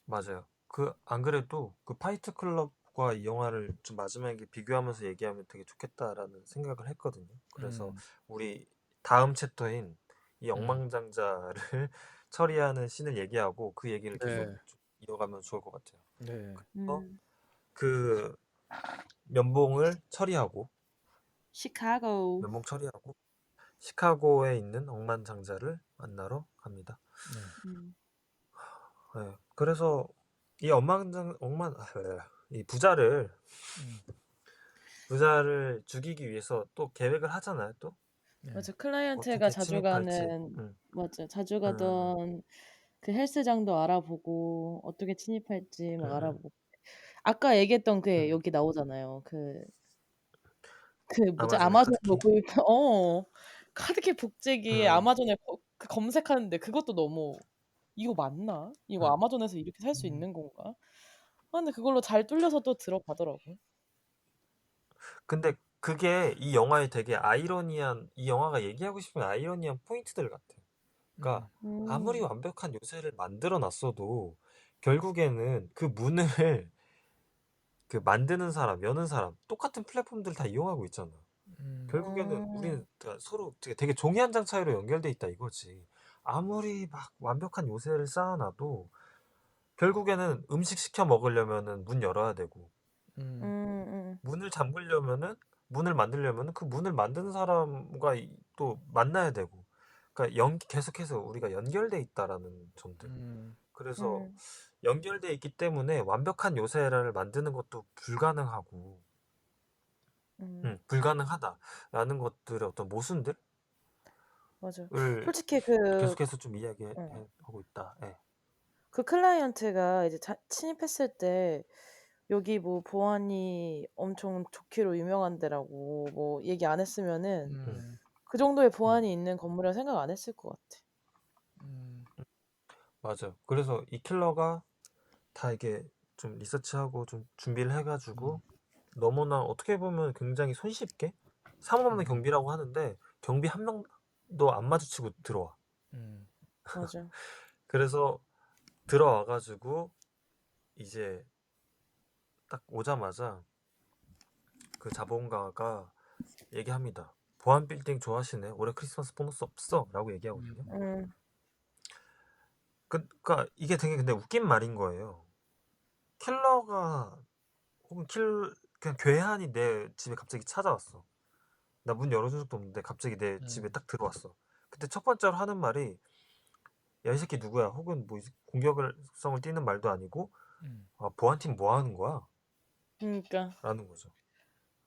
맞아요. 그 안 그래도 그 파이트 클럽 과 이 영화를 좀 마지막에 비교하면서 얘기하면 되게 좋겠다라는 생각을 했거든요. 그래서 음, 우리 다음 챕터인 이 음, 억만장자를 처리하는 씬을 얘기하고 그 얘기를 계속 네, 좀 이어가면 좋을 것 같아요. 네, 그래서 음. 그 면봉을 처리하고 시카고. 면봉 처리하고 시카고에 있는 억만장자를 만나러 갑니다. 네, 음. 네, 그래서 이 이 음, 부자를 죽이기 위해서 또 계획을 하잖아요. 또 네, 맞아. 클라이언트가 어떻게 자주 침입할지. 가는 맞아. 자주 음, 가던 그 헬스장도 알아보고 어떻게 침입할지 막 음, 알아보고. 아까 얘기했던 그 음. 여기 나오잖아요. 그 뭐지? 아마존의 아마존 카드키. 로그 카드키 복제기 음, 아마존에 그 검색하는데 그것도 너무 '이거 맞나? 이거 음. 아마존에서 이렇게 살 수 음, 있는 건가?' 근데 그걸로 잘 뚫려서 또 들어가더라고. 근데 그게 이 영화의 되게 아이러니한, 이 영화가 얘기하고 싶은 아이러니한 포인트들 같아. 그러니까 아무리 음. 완벽한 요새를 만들어 놨어도 결국에는 그 문을 그 만드는 사람, 여는 사람 똑같은 플랫폼들을 다 이용하고 있잖아. 음, 결국에는 음. 우리는 다 서로 되게 종이 한 장 차이로 연결돼 있다 이거지. 아무리 막 완벽한 요새를 쌓아놔도 결국에는 음식 시켜 먹으려면은 문 열어야 되고 음, 음음. 문을 잠그려면은 문을 만들려면은 그 문을 만드는 사람과 또 만나야 되고 그러니까 계속해서 우리가 연결돼 있다라는 점들. 음, 그래서 음. 연결돼 있기 때문에 완벽한 요새를 만드는 것도 불가능하고 음. 불가능하다라는 것들의 어떤 모순들을 맞아. 솔직히 그 계속해서 좀 어. 이야기하고 있다. 예. 그 클라이언트가 이제 침입했을 때 여기 뭐 보안이 엄청 좋기로 유명한 데라고 뭐 얘기 안 했으면은 음, 음, 그 정도의 음, 보안이 있는 건물이라 생각 안 했을 것 같아. 음, 맞아. 그래서 이 킬러가 다 이게 좀 리서치하고 좀 준비를 해가지고 음, 너무나 어떻게 보면 굉장히 손쉽게 사람 없는 음, 경비라고 하는데 경비 한 명도 안 마주치고 들어와. 음, 맞아. 그래서 들어와가지고 이제 딱 오자마자 그 자본가가 얘기합니다. 보안 빌딩 좋아하시네. 올해 크리스마스 보너스 없어. 라고 음, 얘기하거든요. 음. 그러니까 이게 되게 근데 웃긴 말인 거예요. 킬러가 혹은 그냥 괴한이 내 집에 갑자기 찾아왔어. 나 문 열어준 적도 없는데 갑자기 내 집에 음, 딱 들어왔어. 그때 첫 번째로 하는 말이 야, 이 새끼 누구야? 혹은 뭐 공격성을 띠는 말도 아니고 음, 아, 보안팀 뭐 하는 거야? 그러니까 라는 거죠.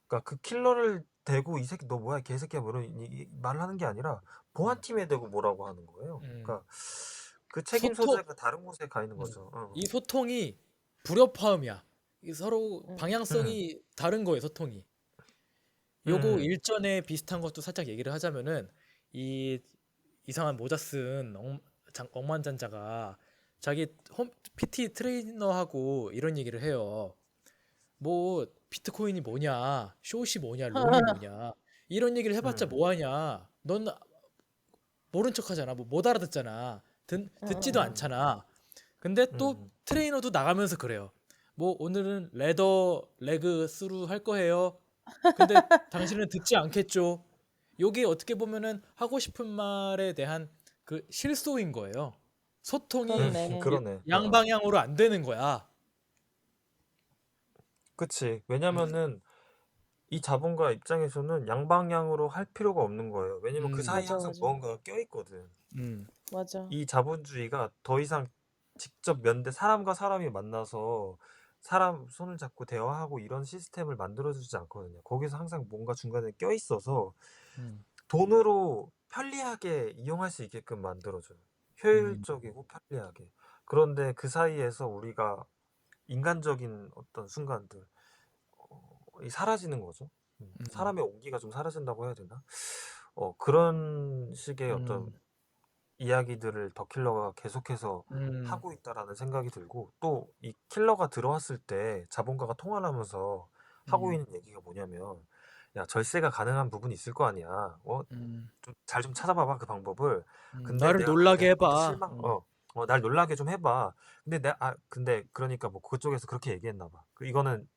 그러니까 그 킬러를 대고 이 새끼 너 뭐야? 개새끼야 뭐 이런 말을 하는 게 아니라 음, 보안팀에 대고 뭐라고 하는 거예요. 음. 그러니까 그 책임 소통, 소재가 다른 곳에 가 있는 음, 거죠. 이 소통이 불협화음이야. 이 서로 음. 응, 방향성이 다른 거예요, 소통이. 요거 응, 일전에 비슷한 것도 살짝 얘기를 하자면은 이 이상한 모자 쓴 억만장자가 자기 PT 트레이너하고 이런 얘기를 해요. 뭐 비트코인이 뭐냐, 숏이 뭐냐, 롱이 뭐냐 이런 얘기를 해봤자 응, 뭐하냐. 넌 모른 척하잖아. 뭐 못 알아듣잖아. 듣지도 응. 응, 않잖아. 근데 또 응, 트레이너도 나가면서 그래요. 뭐 오늘은 레더 레그 스루 할 거예요. 근데 당신은 듣지 않겠죠. 요게 어떻게 보면은 하고 싶은 말에 대한 그 실소인 거예요. 소통이 그렇네. 그러네. 양방향으로 안 되는 거야. 그치. 음, 왜냐면은 이 자본가 입장에서는 양방향으로 할 필요가 없는 거예요. 왜냐면 그 사이에 음, 맞아, 항상 맞아. 무언가가 껴있거든. 음, 맞아. 이 자본주의가 더 이상 직접 사람과 사람이 만나서 사람 손을 잡고 대화하고 이런 시스템을 만들어주지 않거든요. 거기서 항상 뭔가 중간에 껴있어서 음, 돈으로 편리하게 이용할 수 있게끔 만들어줘요. 음, 효율적이고 편리하게. 그런데 그 사이에서 우리가 인간적인 어떤 순간들, 이 사라지는 거죠. 음, 사람의 온기가 좀 사라진다고 해야 되나? 그런 식의 어떤 음, 이야기들을 더 킬러가 계속해서 음, 하고 있다라는 생각이 들고 또 이 킬러가 들어왔을 때 자본가가 통화를 하면서 하고 음, 있는 얘기가 뭐냐면 야 절세가 가능한 부분이 있을 거 아니야. 음, 좀 잘 좀 찾아봐봐 그 방법을. 근데 나를 놀라게 내가 그것도 해봐. 날 놀라게 좀 해봐. 근데 근데 그러니까 뭐 그쪽에서 그렇게 얘기했나 봐. 이거는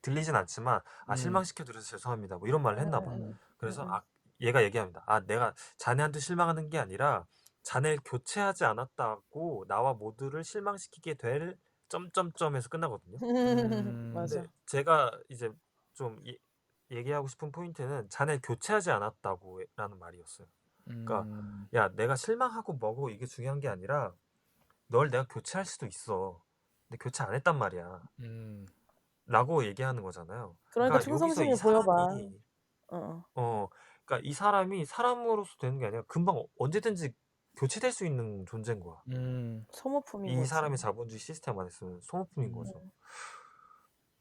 들리진 않지만 아 음, 실망시켜드려서 죄송합니다 뭐 이런 말을 했나 봐. 그래서 음. 아 얘가 얘기합니다. 아 내가 자네한테 실망하는 게 아니라 자네를 교체하지 않았다고 나와 모두를 실망시키게 될 점점점에서 끝나거든요. 근데 맞아. 제가 이제 좀 얘기하고 싶은 포인트는 자네를 교체하지 않았다고 라는 말이었어요. 그러니까 야 내가 실망하고 뭐고 이게 중요한 게 아니라 널 내가 교체할 수도 있어. 근데 교체 안 했단 말이야. 음, 라고 얘기하는 거잖아요. 그러니까 그러니까 여기서 이 충성심을 보여봐. 사람이 어. 그러니까 이 사람이 사람으로서 되는 게 아니라 금방 언제든지 교체될 수 있는 존재인 거야. 소모품인 이 거지. 사람의 자본주의 시스템 안에서는 소모품인 거죠. 음.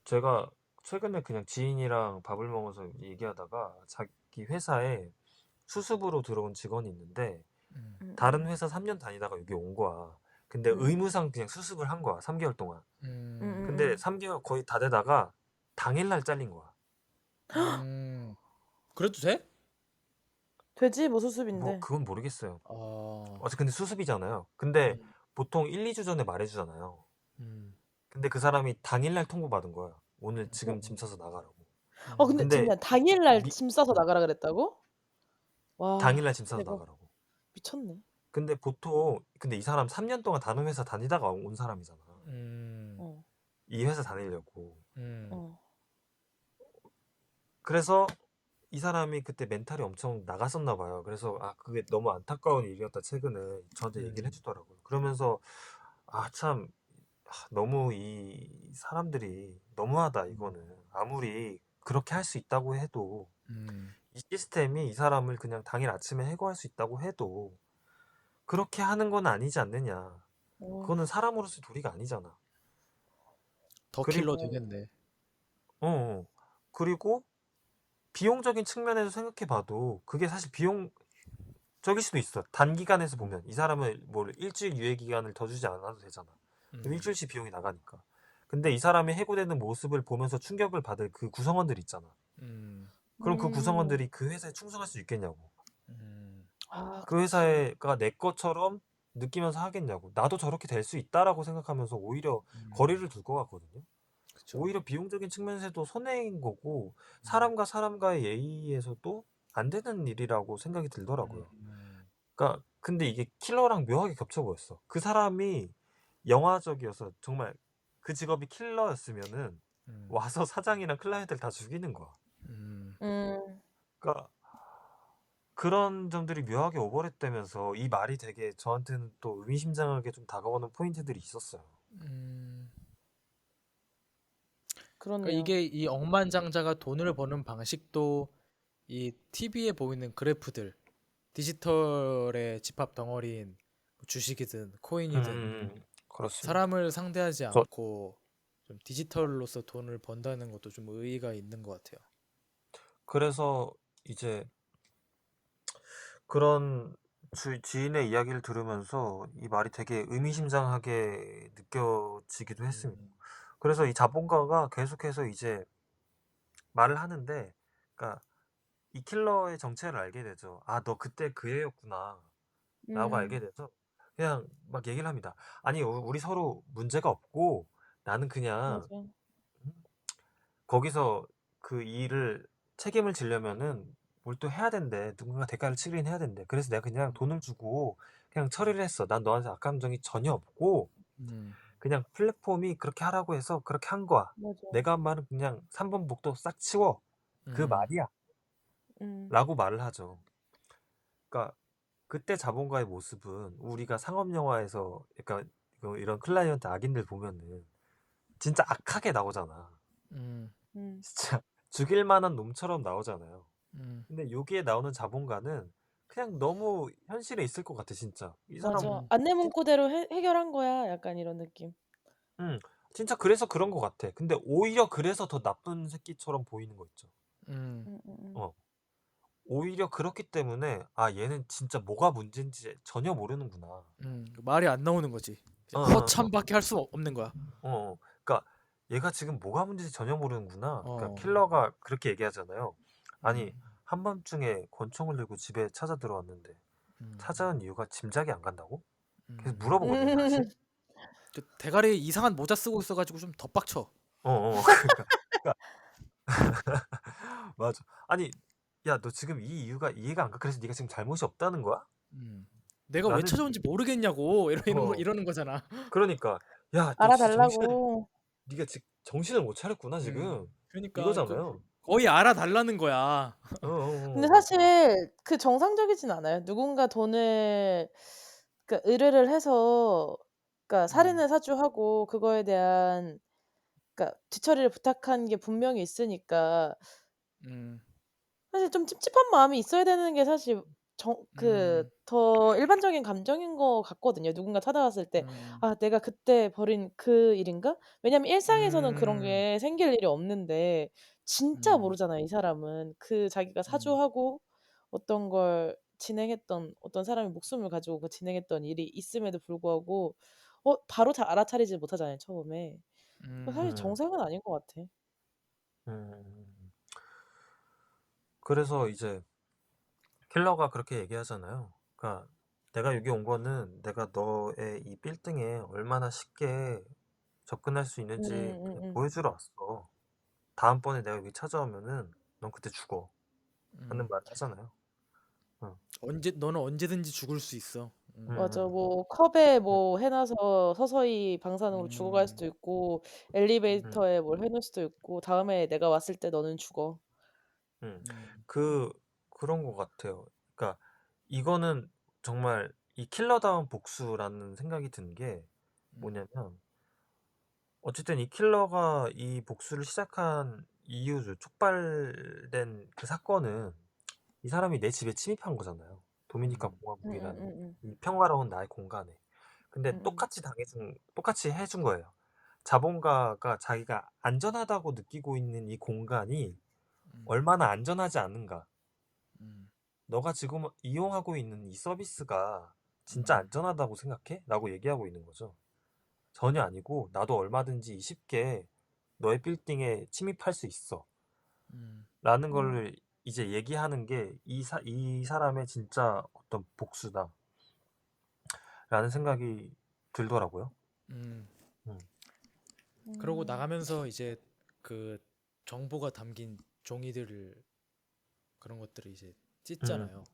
제가 최근에 그냥 지인이랑 밥을 먹어서 얘기하다가 자기 회사에 수습으로 들어온 직원이 있는데 다른 회사 3년 다니다가 여기 온 거야. 근데 의무상 그냥 수습을 한 거야. 3개월 동안. 근데 3개월 거의 다 되다가 당일날 잘린 거야. 그래도 돼? 되지 뭐 뭐 수습인데. 그건 모르겠어요. 아, 근데 수습이잖아요. 근데 음, 보통 1, 2주 전에 말해주잖아요. 음, 근데 그 사람이 당일날 통보받은 거야. 오늘 지금 짐 싸서 나가라고. 근데 근데 잠시만 당일날 미, 짐 싸서 나가라 그랬다고? 와 당일날 짐 싸서 대박 나가라고. 미쳤네. 근데 이 사람 3년 동안 다른 회사 다니다가 온 사람이잖아. 어. 이 회사 다니려고. 어. 그래서 이 사람이 그때 멘탈이 엄청 나갔었나 봐요. 그래서 아 그게 너무 안타까운 일이었다 최근에 저한테 얘기를 해주더라고요. 그러면서 아 참 너무 이 사람들이 너무하다 이거는 아무리 그렇게 할 수 있다고 해도 이 시스템이 이 사람을 그냥 당일 아침에 해고할 수 있다고 해도 그렇게 하는 건 아니지 않느냐. 그거는 사람으로서의 도리가 아니잖아. 더 킬러 그리고 되겠네. 그리고 비용적인 측면에서 생각해봐도 그게 사실 비용적일 수도 있어. 단기간에서 보면 이 사람은 뭐 일주일 유예 기간을 더 주지 않아도 되잖아. 그럼 일주일씩 비용이 나가니까. 근데 이 사람이 해고되는 모습을 보면서 충격을 받을 그 구성원들 있잖아. 그럼 그 구성원들이 그 회사에 충성할 수 있겠냐고. 아, 그 회사가 내 것처럼 느끼면서 하겠냐고. 나도 저렇게 될 수 있다라고 생각하면서 오히려 거리를 둘 것 같거든요. 그쵸. 오히려 비용적인 측면에서도 손해인 거고 사람과 사람과의 예의에서도 안 되는 일이라고 생각이 들더라고요. 그러니까 근데 이게 킬러랑 묘하게 겹쳐 보였어. 그 사람이 영화적이어서 정말 그 직업이 킬러였으면은 와서 사장이랑 클라이언트를 다 죽이는 거야. 그러니까 그런 점들이 묘하게 오버랩되면서 이 말이 되게 저한테는 또 의미심장하게 좀 다가오는 포인트들이 있었어요. 그러니까 그렇네요. 이게 이 억만장자가 돈을 버는 방식도 이 TV에 보이는 그래프들, 디지털의 집합 덩어리인 주식이든 코인이든 그렇습니다. 사람을 상대하지 저- 않고 좀 디지털로서 돈을 번다는 것도 좀 의의가 있는 것 같아요. 그래서 이제 그런 지인의 이야기를 들으면서 이 말이 되게 의미심장하게 느껴지기도 했습니다. 그래서 이 자본가가 계속해서 이제 말을 하는데, 그러니까 이 킬러의 정체를 알게 되죠. 아, 너 그때 그 애였구나. 라고 알게 돼서 그냥 막 얘기를 합니다. 아니, 우리 서로 문제가 없고 나는 그냥 맞아. 거기서 그 일을 책임을 지려면은 뭘 또 해야 된대. 누군가 대가를 치르긴 해야 된대. 그래서 내가 그냥 돈을 주고 그냥 처리를 했어. 난 너한테 악감정이 전혀 없고 그냥 플랫폼이 그렇게 하라고 해서 그렇게 한 거야. 맞아. 내가 한 말은 그냥 3번 복도 싹 치워. 그 말이야. 라고 말을 하죠. 그러니까 그때 자본가의 모습은 우리가 상업 영화에서 그러니까 이런 클라이언트 악인들 보면은 진짜 악하게 나오잖아. 진짜 죽일 만한 놈처럼 나오잖아요. 근데 여기에 나오는 자본가는 그냥 너무 현실에 있을 것 같아 진짜. 이 사람 맞아. 안내 문구대로 해결한 거야. 약간 이런 느낌. 진짜 그래서 그런 것 같아. 근데 오히려 그래서 더 나쁜 새끼처럼 보이는 거 있죠. 어. 오히려 그렇기 때문에 아 얘는 진짜 뭐가 문제인지 전혀 모르는구나. 말이 안 나오는 거지. 어, 어, 허참밖에 할 수 없는 거야. 그러니까 얘가 지금 뭐가 문제인지 전혀 모르는구나. 그러니까 어. 킬러가 그렇게 얘기하잖아요. 아니 한밤중에 권총을 들고 집에 찾아 들어왔는데 찾아온 이유가 짐작이 안 간다고? 계속 물어보거든요 사실. 대가리에 이상한 모자 쓰고 있어가지고 좀 더 빡쳐. 그러니까 맞아. 아니, 야, 너 지금 이 이유가 이해가 안 가. 그래서 네가 지금 잘못이 없다는 거야? 내가 왜 나는 찾아온지 모르겠냐고 어, 이러는 거잖아. 그러니까 야, 너 진짜 알아달라고. 네가 정신을 못 차렸구나 지금. 그러니까 이거잖아요. 거의 알아달라는 거야. 어, 어, 근데 어, 사실 그 정상적이진 않아요. 누군가 돈을 그러니까 의뢰를 해서 그러니까 음, 살인을 사주하고 그거에 대한 그러니까 뒤처리를 부탁한 게 분명히 있으니까 음, 사실 좀 찝찝한 마음이 있어야 되는 게 사실 음, 더 일반적인 감정인 것 같거든요. 누군가 찾아왔을 때 음, '아 내가 그때 벌인 그 일인가?' 왜냐면 일상에서는 그런 음, 게 생길 일이 없는데 진짜 음, 모르잖아요, 이 사람은. 그 자기가 음, 사주하고 어떤 걸 진행했던 어떤 사람의 목숨을 가지고 그 진행했던 일이 있음에도 불구하고 바로 잘 알아차리지 못하잖아요, 처음에. 사실 음, 음, 정상은 아닌 것 같아. 음. 그래서 이제 킬러가 그렇게 얘기하잖아요. 그러니까 내가 여기 온 거는 내가 너의 이 빌딩에 얼마나 쉽게 접근할 수 있는지 그냥 음음음음. 보여주러 왔어. 다음번에 내가 여기 찾아오면은 넌 그때 죽어. 하는 음. 말을 하잖아요. 응, 너는 언제든지 죽을 수 있어. 응, 맞아. 응, 뭐 컵에 응, 뭐 해 놔서 서서히 방사능으로 죽어갈 음, 수도 있고 응, 엘리베이터에 뭘 해 놓을 수도 있고 다음에 내가 왔을 때 너는 죽어. 응. 음, 그, 그런 것 같아요. 그러니까 이거는 정말 이 킬러다운 복수라는 생각이 든 게 음, 뭐냐면 어쨌든 이 킬러가 이 복수를 시작한 이유, 촉발된 그 사건은 이 사람이 내 집에 침입한 거잖아요. 도미니카 음, 공화국이라는 음음음음. 이 평화로운 나의 공간에. 근데 음음. 똑같이 해준 거예요. 자본가가 자기가 안전하다고 느끼고 있는 이 공간이 음, 얼마나 안전하지 않은가. 음, 너가 지금 이용하고 있는 이 서비스가 진짜 음, 안전하다고 생각해? 라고 얘기하고 있는 거죠. 전혀 아니고, 나도 얼마든지 쉽게 너의 빌딩에 침입할 수 있어. 음, 라는 음. 걸 이제 얘기하는 게 이 사람의 진짜 어떤 복수다. 라는 생각이 들더라고요. 음. 음, 그러고 음. 나가면서 이제 그 정보가 담긴 종이들을 그런 것들을 이제 음, 찢잖아요.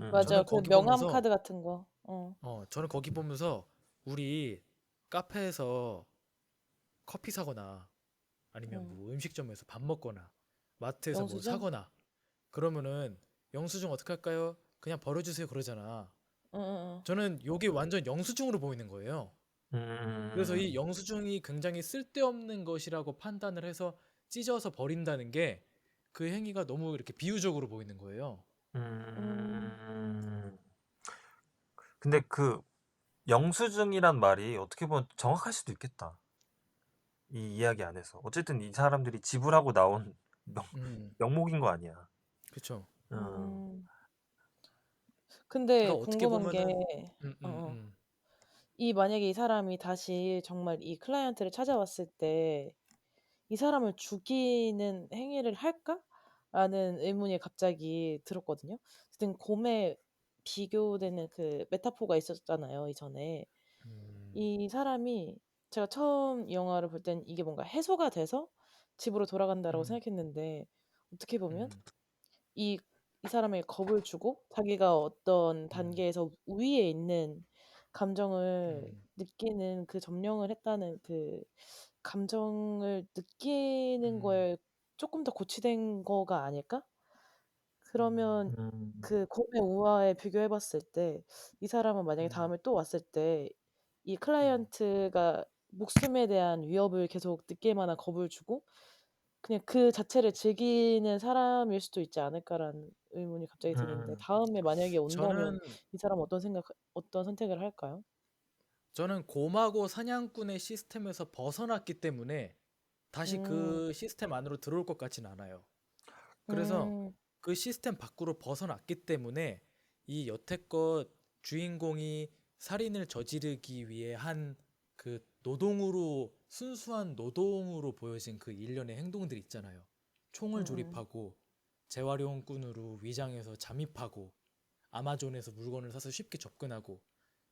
맞아요. 저는 그 거기 명함 보면서 카드 같은 거. 저는 거기 보면서 우리 카페에서 커피 사거나 아니면 음. 뭐 음식점에서 밥 먹거나 마트에서 뭘 영수증? 사거나 그러면은 영수증 어떻게 할까요? 그냥 버려주세요 그러잖아. 응응응. 저는 요게 완전 영수증으로 보이는 거예요. 그래서 이 음, 영수증이 굉장히 쓸데없는 것이라고 판단을 해서 찢어서 버린다는 게 그 행위가 너무 이렇게 비유적으로 보이는 거예요. 음. 음. 근데 그 영수증이란 말이 어떻게 보면 정확할 수도 있겠다. 이 이야기 안에서. 어쨌든 이 사람들이 지불하고 나온 음, 명목인 거 아니야. 그쵸. 음, 음. 근데 그러니까 어떻게 궁금한 게 보면은 음, 음, 어어. 음, 만약에 이 사람이 다시 정말 이 클라이언트를 찾아왔을 때 '이 사람을 죽이는 행위를 할까?'라는 의문이 갑자기 들었거든요. 어쨌든 곰에 비교되는 그 메타포가 있었잖아요, 이전에. 음, 이 사람이 제가 처음 이 영화를 볼 땐 이게 뭔가 해소가 돼서 집으로 돌아간다라고 음, 생각했는데 어떻게 보면 음, 이 사람에게 겁을 주고 자기가 어떤 음, 단계에서 우위에 있는 감정을 음, 느끼는 그 점령을 했다는 그 감정을 느끼는 음, 거에 쪼끔 더 고취된 거가 아닐까? 그러면 음, 그 곰의 우화에 비교해 봤을 때 이 사람은 만약에 음, 다음에 또 왔을 때 이 음, 클라이언트가 목숨에 대한 위협을 계속 느낄 만한 겁을 주고 그냥 그 자체를 즐기는 사람일 수도 있지 않을까라는 의문이 갑자기 드는데 음. 다음에 만약에 온다면 저는 이 사람은 어떤 선택을 할까요? 저는 곰하고 사냥꾼의 시스템에서 벗어났기 때문에 다시 음. 그 시스템 안으로 들어올 것 같진 않아요. 그래서 음. 그 시스템 밖으로 벗어났기 때문에 이 여태껏 주인공이 살인을 저지르기 위해 한 그 노동으로 순수한 노동으로 보여진 그 일련의 행동들 있잖아요. 총을 음음. 조립하고 재활용꾼으로 위장해서 잠입하고 아마존에서 물건을 사서 쉽게 접근하고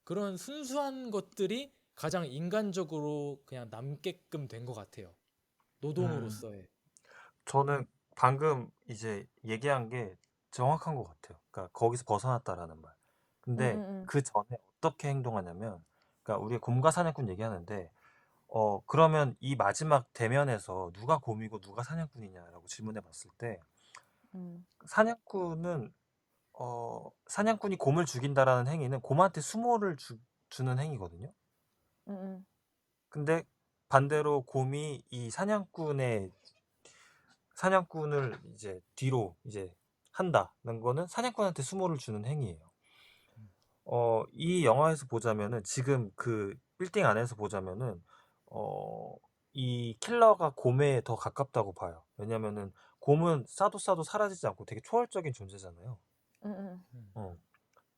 그런 순수한 것들이 가장 인간적으로 그냥 남게끔 된 것 같아요. 음. 노동으로서의. 저는 방금 이제 얘기한 게 정확한 것 같아요. 그러니까 거기서 벗어났다라는 말. 근데 응응응. 그 전에 어떻게 행동하냐면, 그러니까 우리가 곰과 사냥꾼 얘기하는데, 그러면 이 마지막 대면에서 누가 곰이고 누가 사냥꾼이냐라고 질문해 봤을 때, 응. 사냥꾼은, 사냥꾼이 곰을 죽인다라는 행위는 곰한테 수모를 주는 행위거든요. 응응. 근데 반대로 곰이 이 사냥꾼을 이제 뒤로 이제 한다는 거는 사냥꾼한테 수모를 주는 행위예요. 이 영화에서 보자면은 지금 그 빌딩 안에서 보자면은 어, 이 킬러가 곰에 더 가깝다고 봐요. 왜냐면은 곰은 싸도 사라지지 않고 되게 초월적인 존재잖아요. 응응. 음. 어.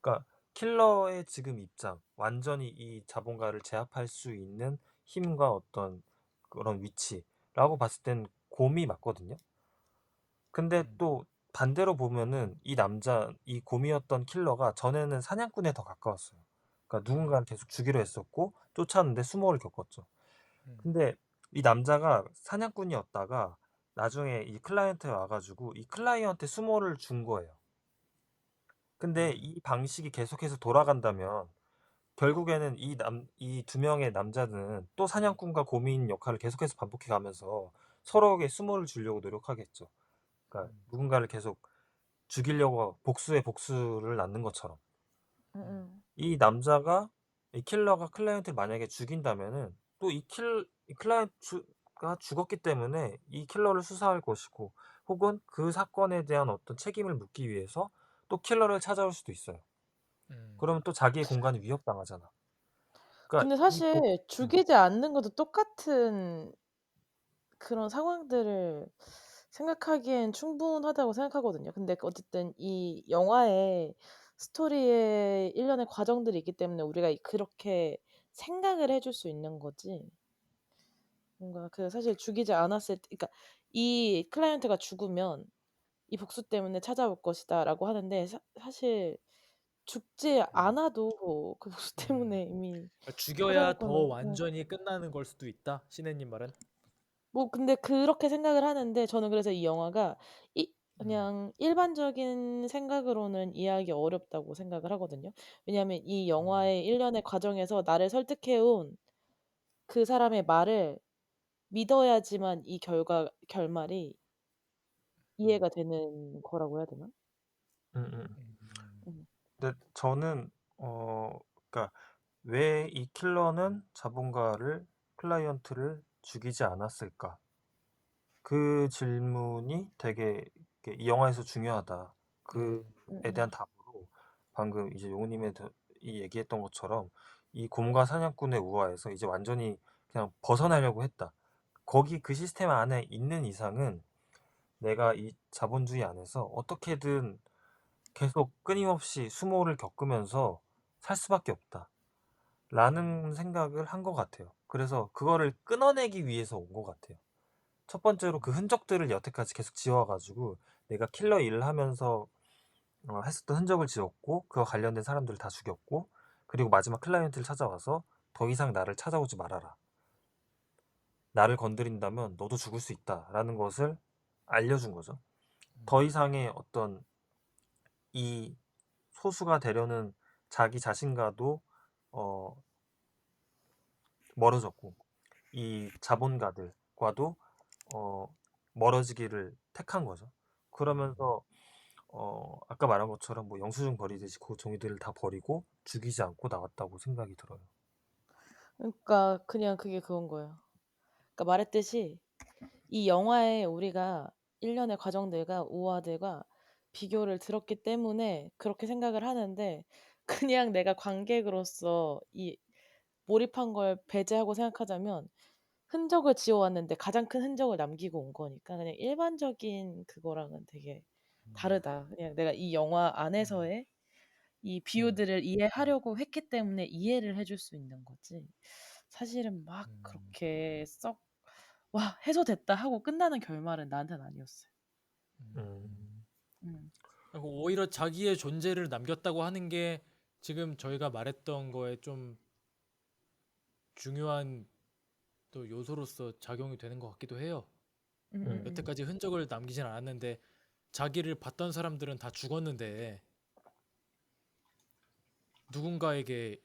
그러니까 킬러의 지금 입장, 완전히 이 자본가를 제압할 수 있는 힘과 어떤 그런 위치라고 봤을 땐 곰이 맞거든요. 근데 또 반대로 보면은 이 곰이었던 킬러가 전에는 사냥꾼에 더 가까웠어요. 그러니까 누군가를 계속 죽이려 했었고 쫓았는데 수모를 겪었죠. 음. 근데 이 남자가 사냥꾼이었다가 나중에 이 클라이언트에 와가지고 이 클라이언트에 수모를 준 거예요. 근데 이 방식이 계속해서 돌아간다면 결국에는 이 두 명의 남자는 또 사냥꾼과 곰인 역할을 계속해서 반복해 가면서 서로에게 수모를 주려고 노력하겠죠. 그러니까 누군가를 계속 죽이려고 복수에 복수를 낳는 것처럼. 응응. 이 남자가 이 킬러가 클라이언트를 만약에 죽인다면은 또 이 클라이언트가 죽었기 때문에 이 킬러를 수사할 것이고 혹은 그 사건에 대한 어떤 책임을 묻기 위해서 또 킬러를 찾아올 수도 있어요. 음. 그러면 또 자기의 공간이 위협당하잖아. 그러니까 근데 이 복, 사실 음, 죽이지 않는 것도 똑같은 그런 상황들을 생각하기엔 충분하다고 생각하거든요. 근데 어쨌든 이 영화의 스토리에 일련의 과정들이 있기 때문에 우리가 그렇게 생각을 해줄 수 있는 거지. 뭔가 그 사실 죽이지 않았을 때, 그러니까 이 클라이언트가 죽으면 이 복수 때문에 찾아올 것이다라고 하는데 사실 죽지 않아도 그 복수 때문에 이미 그러니까 찾아올 죽여야 더 거는. 완전히 끝나는 걸 수도 있다. 신혜님 말은. 뭐 근데 그렇게 생각을 하는데 저는 그래서 이 영화가 음. 그냥 일반적인 생각으로는 이해하기 어렵다고 생각을 하거든요. 왜냐하면 이 영화의 일련의 과정에서 나를 설득해 온 그 사람의 말을 믿어야지만 이 결말이 이해가 되는 거라고 해야 되나? 음, 음. 음. 음. 근데 저는 그러니까 왜 이 킬러는 자본가를 클라이언트를 죽이지 않았을까? 그 질문이 되게 이 영화에서 중요하다. 그에 음음. 대한 답으로 방금 이제 용우님의 이 얘기했던 것처럼 이 곰과 사냥꾼의 우화에서 이제 완전히 그냥 벗어나려고 했다. 거기 그 시스템 안에 있는 이상은 내가 이 자본주의 안에서 어떻게든 계속 끊임없이 수모를 겪으면서 살 수밖에 없다. 라는 생각을 한 것 같아요. 그래서 그거를 끊어내기 위해서 온 것 같아요. 첫 번째로 그 흔적들을 여태까지 계속 지워가지고 내가 킬러 일을 하면서 했었던 흔적을 지웠고 그와 관련된 사람들을 다 죽였고 그리고 마지막 클라이언트를 찾아와서 더 이상 나를 찾아오지 말아라. 나를 건드린다면 너도 죽을 수 있다라는 것을 알려준 거죠. 더 이상의 어떤 이 소수가 되려는 자기 자신과도 어, 멀어졌고 이 자본가들과도 멀어지기를 택한 거죠. 그러면서 아까 말한 것처럼 뭐 영수증 버리듯이 그 종이들을 다 버리고 죽이지 않고 나왔다고 생각이 들어요. 그러니까 그냥 그게 그건 거예요. 그러니까 말했듯이 이 영화에 우리가 일련의 과정들과 우화들과 비교를 들었기 때문에 그렇게 생각을 하는데 그냥 내가 관객으로서 이 몰입한 걸 배제하고 생각하자면 흔적을 지워왔는데 가장 큰 흔적을 남기고 온 거니까 그냥 일반적인 그거랑은 되게 다르다. 그냥 내가 이 영화 안에서의 이 비유들을 이해하려고 했기 때문에 이해를 해줄 수 있는 거지. 사실은 막 그렇게 썩 '와 해소됐다.' 하고 끝나는 결말은 나한테는 아니었어요. 음, 음. 그리고 오히려 자기의 존재를 남겼다고 하는 게 지금 저희가 말했던 거에 좀 중요한 또 요소로서 작용이 되는 것 같기도 해요. 여태까지 흔적을 남기진 않았는데 자기를 봤던 사람들은 다 죽었는데 누군가에게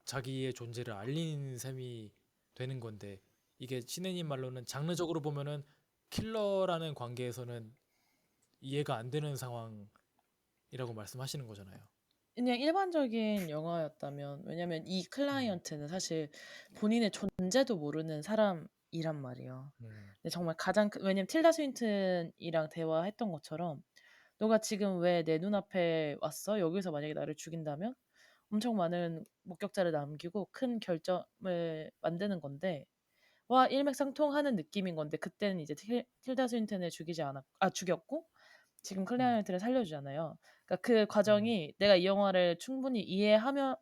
자기의 존재를 알린 셈이 되는 건데 이게 신혜님 말로는 장르적으로 보면은 킬러라는 관계에서는 이해가 안 되는 상황이라고 말씀하시는 거잖아요. 그냥 일반적인 영화였다면 왜냐면 이 클라이언트는 사실 본인의 존재도 모르는 사람이란 말이에요. 근데 정말 왜냐면 틸다 스윈튼이랑 대화했던 것처럼 너가 지금 왜 내 눈앞에 왔어? 여기서 만약에 나를 죽인다면 엄청 많은 목격자를 남기고 큰 결점을 만드는 건데 와 일맥상통하는 느낌인 건데 그때는 이제 틸다 스윈튼을 죽였고 지금 클라이언트를 살려주잖아요. 그러니까 그 과정이 내가 이 영화를 충분히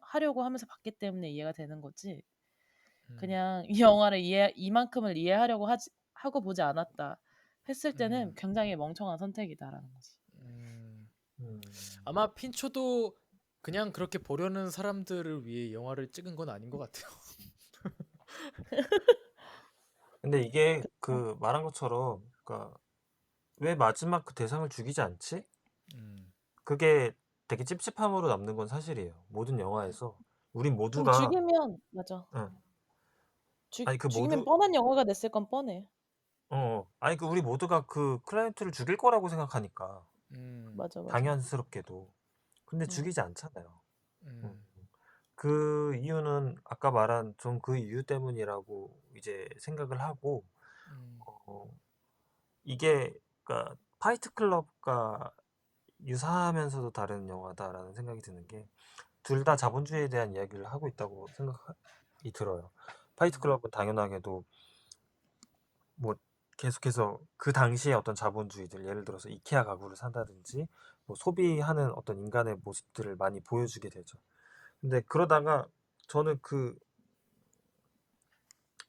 하려고 하면서 봤기 때문에 이해가 되는 거지. 그냥 이 영화를 이만큼을 이해하려고 하고 보지 않았다 했을 때는 굉장히 멍청한 선택이다라는 거지. 음. 아마 핀초도 그냥 그렇게 보려는 사람들을 위해 영화를 찍은 건 아닌 것 같아요. 근데 이게 그쵸? 그 말한 것처럼 그러니까 왜 마지막 그 대상을 죽이지 않지? 음, 그게 되게 찝찝함으로 남는 건 사실이에요. 모든 영화에서 우린 그럼 모두가 죽이면 맞아. 응. 아니 그 죽이면 모두 뻔한 영화가 냈을 건 뻔해. 아니 그 우리 모두가 그 클라이언트를 죽일 거라고 생각하니까 맞아, 맞아. 당연스럽게도. 근데 음. 죽이지 않잖아요. 응. 음, 그 이유는 아까 말한 좀 그 이유 때문이라고 이제 생각을 하고 음, 어, 이게 그러니까 파이트 클럽과 유사하면서도 다른 영화다라는 생각이 드는 게 둘 다 자본주의에 대한 이야기를 하고 있다고 생각이 들어요. 파이트 클럽은 당연하게도 뭐 계속해서 그 당시에 어떤 자본주의들 예를 들어서 이케아 가구를 산다든지 뭐 소비하는 어떤 인간의 모습들을 많이 보여주게 되죠. 근데 그러다가 저는 그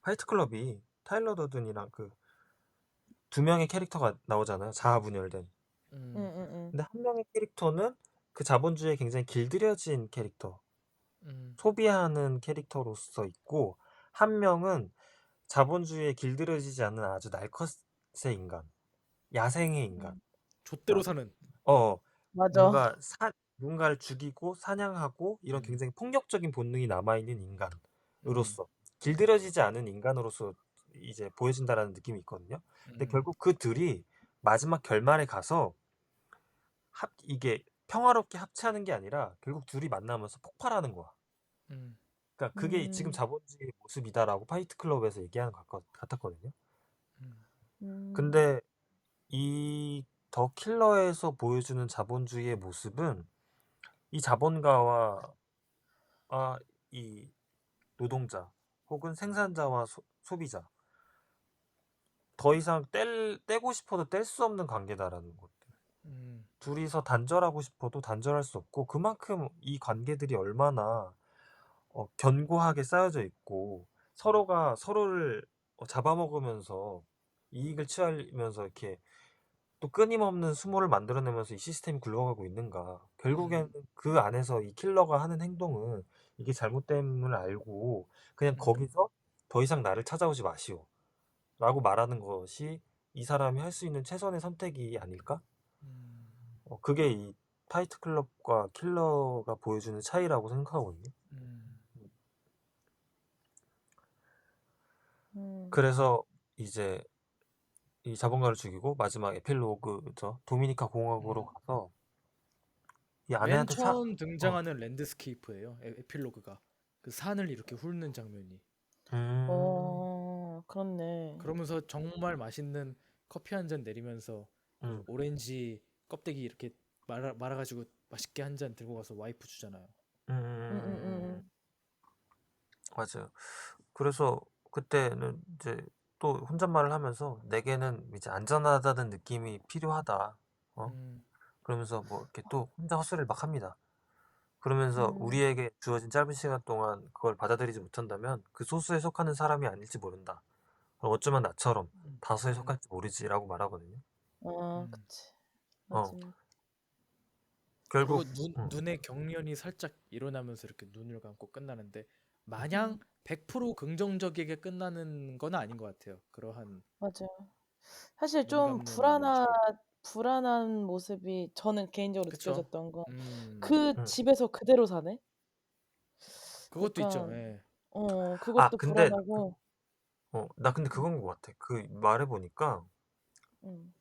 파이트 클럽이 타일러 더든이랑 그 두 명의 캐릭터가 나오잖아요. 자아분열된. 응, 음, 응, 응. 근데 한 명의 캐릭터는 그 자본주의에 굉장히 길들여진 캐릭터, 음, 소비하는 캐릭터로서 있고 한 명은 자본주의에 길들여지지 않는 아주 날컷의 인간, 야생의 인간. 좆대로 그러니까 사는. 맞아. 누군가를 죽이고 사냥하고 이런 음, 굉장히 폭력적인 본능이 남아있는 음, 인간으로서 길들여지지 않은 인간으로서 이제 보여진다라는 느낌이 있거든요. 근데 음, 결국 그 둘이 마지막 결말에 가서 이게 평화롭게 합체하는 게 아니라 결국 둘이 만나면서 폭발하는 거야. 음, 그러니까 그게 지금 음, 자본주의의 모습이다라고 파이트 클럽에서 얘기하는 것 같았거든요. 음, 음, 근데 이 더 킬러에서 보여주는 자본주의의 모습은 이 자본가와 이 노동자 혹은 생산자와 소비자 더 이상 떼고 싶어도 뗄 수 없는 관계다라는 것들. 음, 둘이서 단절하고 싶어도 단절할 수 없고 그만큼 이 관계들이 얼마나 견고하게 쌓여져 있고 서로가 서로를 잡아먹으면서 이익을 취하면서 이렇게 또 끊임없는 수모를 만들어내면서 이 시스템이 굴러가고 있는가. 결국에는 그 안에서 이 킬러가 하는 행동은 이게 잘못됨을 알고 그냥 거기서 더 이상 나를 찾아오지 마시오. 라고 말하는 것이 이 사람이 할 수 있는 최선의 선택이 아닐까? 음, 그게 이 파이트 클럽과 킬러가 보여주는 차이라고 생각하거든요. 음, 음. 그래서 이제 이 자본가를 죽이고 마지막 에필로그죠. 도미니카 공화국으로 가서 이 맨 아내한테 처음 어, 등장하는 랜드스케이프예요. 에필로그가 그 산을 이렇게 훑는 장면이. 음, 그렇네. 그러면서 정말 맛있는 커피 한 잔 내리면서 그 음, 오렌지 껍데기 이렇게 말아가지고 맛있게 한 잔 들고 가서 와이프 주잖아요. 음, 음, 음, 음, 맞아요. 그래서 그때는 이제 또 혼잣말을 하면서 내게는 이제 안전하다는 느낌이 필요하다. 어? 음, 그러면서 뭐 이렇게 또 혼자 헛소리를 막 합니다. 그러면서 음, 우리에게 주어진 짧은 시간 동안 그걸 받아들이지 못한다면 그 소수에 속하는 사람이 아닐지 모른다. 그럼 어쩌면 나처럼 다수에 음, 속할지 모르지라고 말하거든요. 음. 그치. 어, 마지막. 그리고 결국 눈의 경련이 살짝 일어나면서 이렇게 눈을 감고 끝나는데 음, 마냥 100% 긍정적이게 끝나는 건 아닌 것 같아요. 그러한 맞아. 사실 좀 인간문 주의. 불안한 모습이 저는 개인적으로 그쵸. 느껴졌던 건 음. 그 음. 집에서 그대로 사네? 그것도 있죠. 약간 예. 아, 그것도 근데 불안하고. 나 근데 음. 그건 것 같아. 그 말해보니까 음.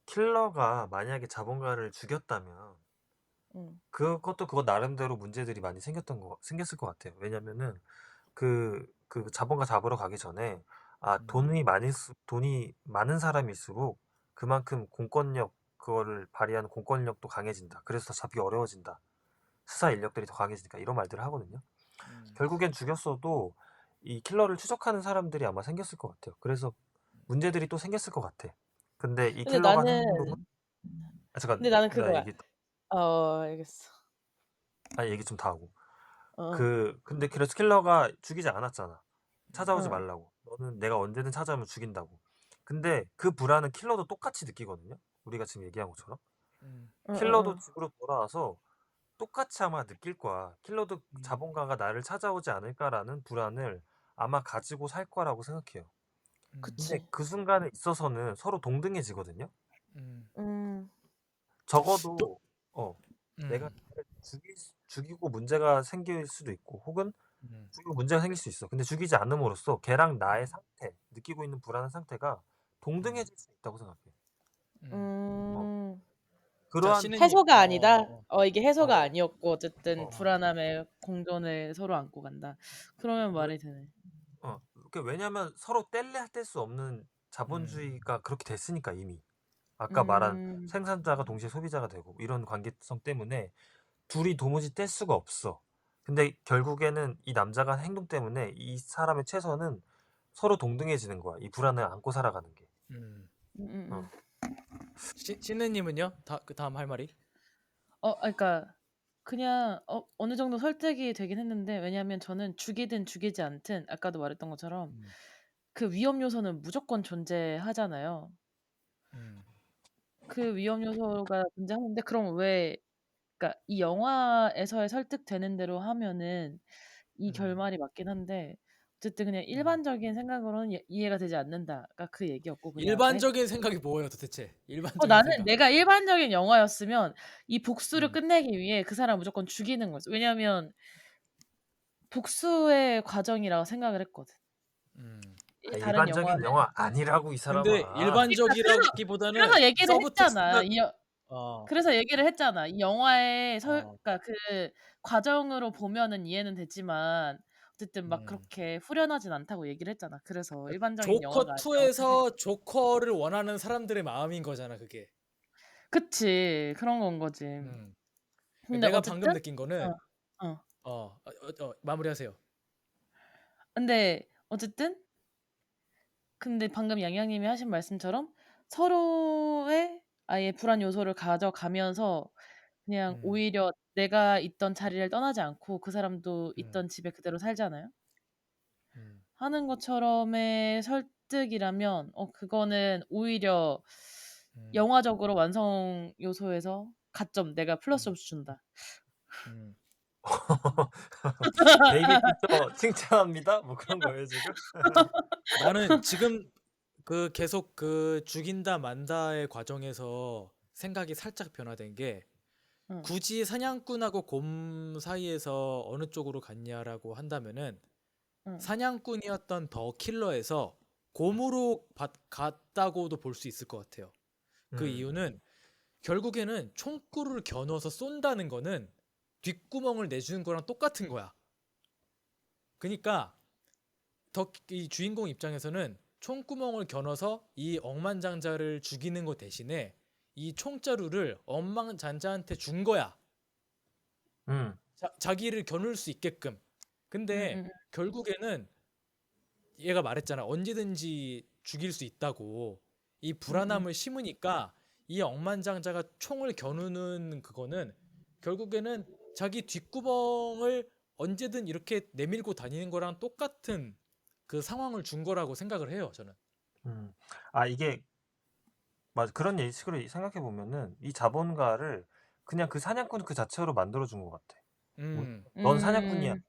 킬러가 만약에 자본가를 죽였다면 음. 그것도 그거 나름대로 문제들이 많이 생겼을 것 같아요. 왜냐면은 그 자본가 잡으러 가기 전에 음. 돈이 많은 사람일수록 그만큼 그거를 발휘하는 공권력도 강해진다. 그래서 더 잡기 어려워진다. 수사 인력들이 더 강해지니까 이런 말들을 하거든요. 음. 결국엔 죽였어도 이 킬러를 추적하는 사람들이 아마 생겼을 것 같아요. 그래서 문제들이 또 생겼을 것 같아. 근데 이 근데 킬러가 한 나는 행동은 잠깐 근데 나는 나 그거야. 얘기 알겠어. 얘기 좀 다 하고 어. 근데 그래서 킬러가 죽이지 않았잖아. 음. 찾아오지 어. 말라고. 너는 내가 언제든 찾아오면 죽인다고. 근데 그 불안은 킬러도 똑같이 느끼거든요. 우리가 지금 얘기한 것처럼. 음. 킬러도 어어어. 집으로 돌아와서 똑같이 아마 느낄 거야. 킬러도 음. 자본가가 나를 찾아오지 않을까라는 불안을 아마 가지고 살 거라고 생각해요. 음. 근데 그치. 그 순간에 있어서는 서로 동등해지거든요. 음. 음. 적어도 내가 음. 걔를 죽이고 문제가 생길 수도 있고 혹은 음. 죽이고 문제가 생길 수 있어. 근데 죽이지 않음으로써 걔랑 나의 상태, 느끼고 있는 불안한 상태가 음. 동등해질 수 있다고 생각해. 음. 어, 음. 자, 그러한 신우님. 해소가 아니다. 이게 해소가 어, 아니었고 어쨌든 어, 불안함의 공존을 서로 안고 간다. 그러면 왜, 말이 되네. 왜냐면 서로 뗄 수 없는 음. 자본주의가 그렇게 됐으니까 이미. 아까 말한 음. 생산자가 동시에 소비자가 되고 이런 관계성 때문에 둘이 도무지 뗄 수가 없어. 근데 결국에는 이 남자가 한 행동 때문에 이 사람의 최선은 서로 동등해지는 거야. 이 불안을 안고 살아가는 게. 음. 음음음. 어. 신우님은요? 그 다음 할 말이? 그러니까 그냥 어느 정도 설득이 되긴 했는데, 왜냐하면 저는 죽이든 죽이지 않든 아까도 말했던 것처럼 음. 그 위험 요소는 무조건 존재하잖아요. 음. 그 위험 요소가 존재하는데 그럼 왜, 그러니까 이 영화에서의 설득되는 대로 하면은 이 음. 결말이 맞긴 한데, 어쨌든 그냥 음. 일반적인 생각으로는 이해가 되지 않는다가 그 얘기였고, 그냥 일반적인 생각이 뭐예요, 도대체? 일반적인 나는 생각. 내가 일반적인 영화였으면 이 복수를 음. 끝내기 위해 그 사람을 무조건 죽이는 거죠. 왜냐하면 복수의 과정이라고 생각을 했거든. 음. 다른 일반적인 영화는. 영화 아니라고 이 근데 사람아. 그러니까 일반적이라기보다는 그래서 얘기를 했잖아. 서브텍스트가 어. 그래서 얘기를 했잖아. 이 영화의 어. 그러니까 그 과정으로 보면은 이해는 됐지만 어쨌든 막 음. 그렇게 후련하진 않다고 얘기를 했잖아. 그래서 일반적인 영화가 조커 아니라고 생각했. 2에서 조커를 원하는 사람들의 마음인 거잖아, 그게. 그치. 그런 건 거지. 음. 근데 내가 방금 어쨌든 느낀 거는 어. 어. 마무리하세요. 근데 어쨌든 근데 방금 양양님이 하신 말씀처럼 서로의 아예 불안 요소를 가져가면서 그냥 음. 오히려 내가 있던 자리를 떠나지 않고 그 사람도 음. 있던 집에 그대로 살잖아요. 음. 하는 것처럼의 설득이라면 그거는 오히려 음. 영화적으로 완성 요소에서 가점, 내가 플러스 음. 점수 준다. 음. 데이빗 피처 칭찬합니다. 뭐 그런 거예요 지금? 나는 지금 계속 죽인다 만다의 과정에서 생각이 살짝 변화된 게, 응. 굳이 사냥꾼하고 곰 사이에서 어느 쪽으로 갔냐라고 한다면은 응. 사냥꾼이었던 더 킬러에서 곰으로 갔다고도 볼 수 있을 것 같아요. 그 음, 이유는 결국에는 총구를 겨눠서 쏜다는 거는 뒷구멍을 내주는 거랑 똑같은 거야. 그러니까 이 주인공 입장에서는 총구멍을 겨눠서 이 억만장자를 죽이는 것 대신에 이 총자루를 억만장자한테 준 거야. 음, 자기를 겨눌 수 있게끔. 응. 근데 응. 결국에는 얘가 말했잖아. 언제든지 죽일 수 있다고. 이 응. 응. 불안함을 심으니까 이 억만장자가 총을 겨누는 그거는 결국에는 자기 뒷구멍을 언제든 이렇게 내밀고 다니는 거랑 똑같은 그 상황을 준 거라고 생각을 해요, 저는. 음. 이게 맞아. 그런 식으로 생각해 보면은 이 자본가를 그냥 그 사냥꾼 그 자체로 만들어 준 것 같아. 음. 넌 사냥꾼이야. 음.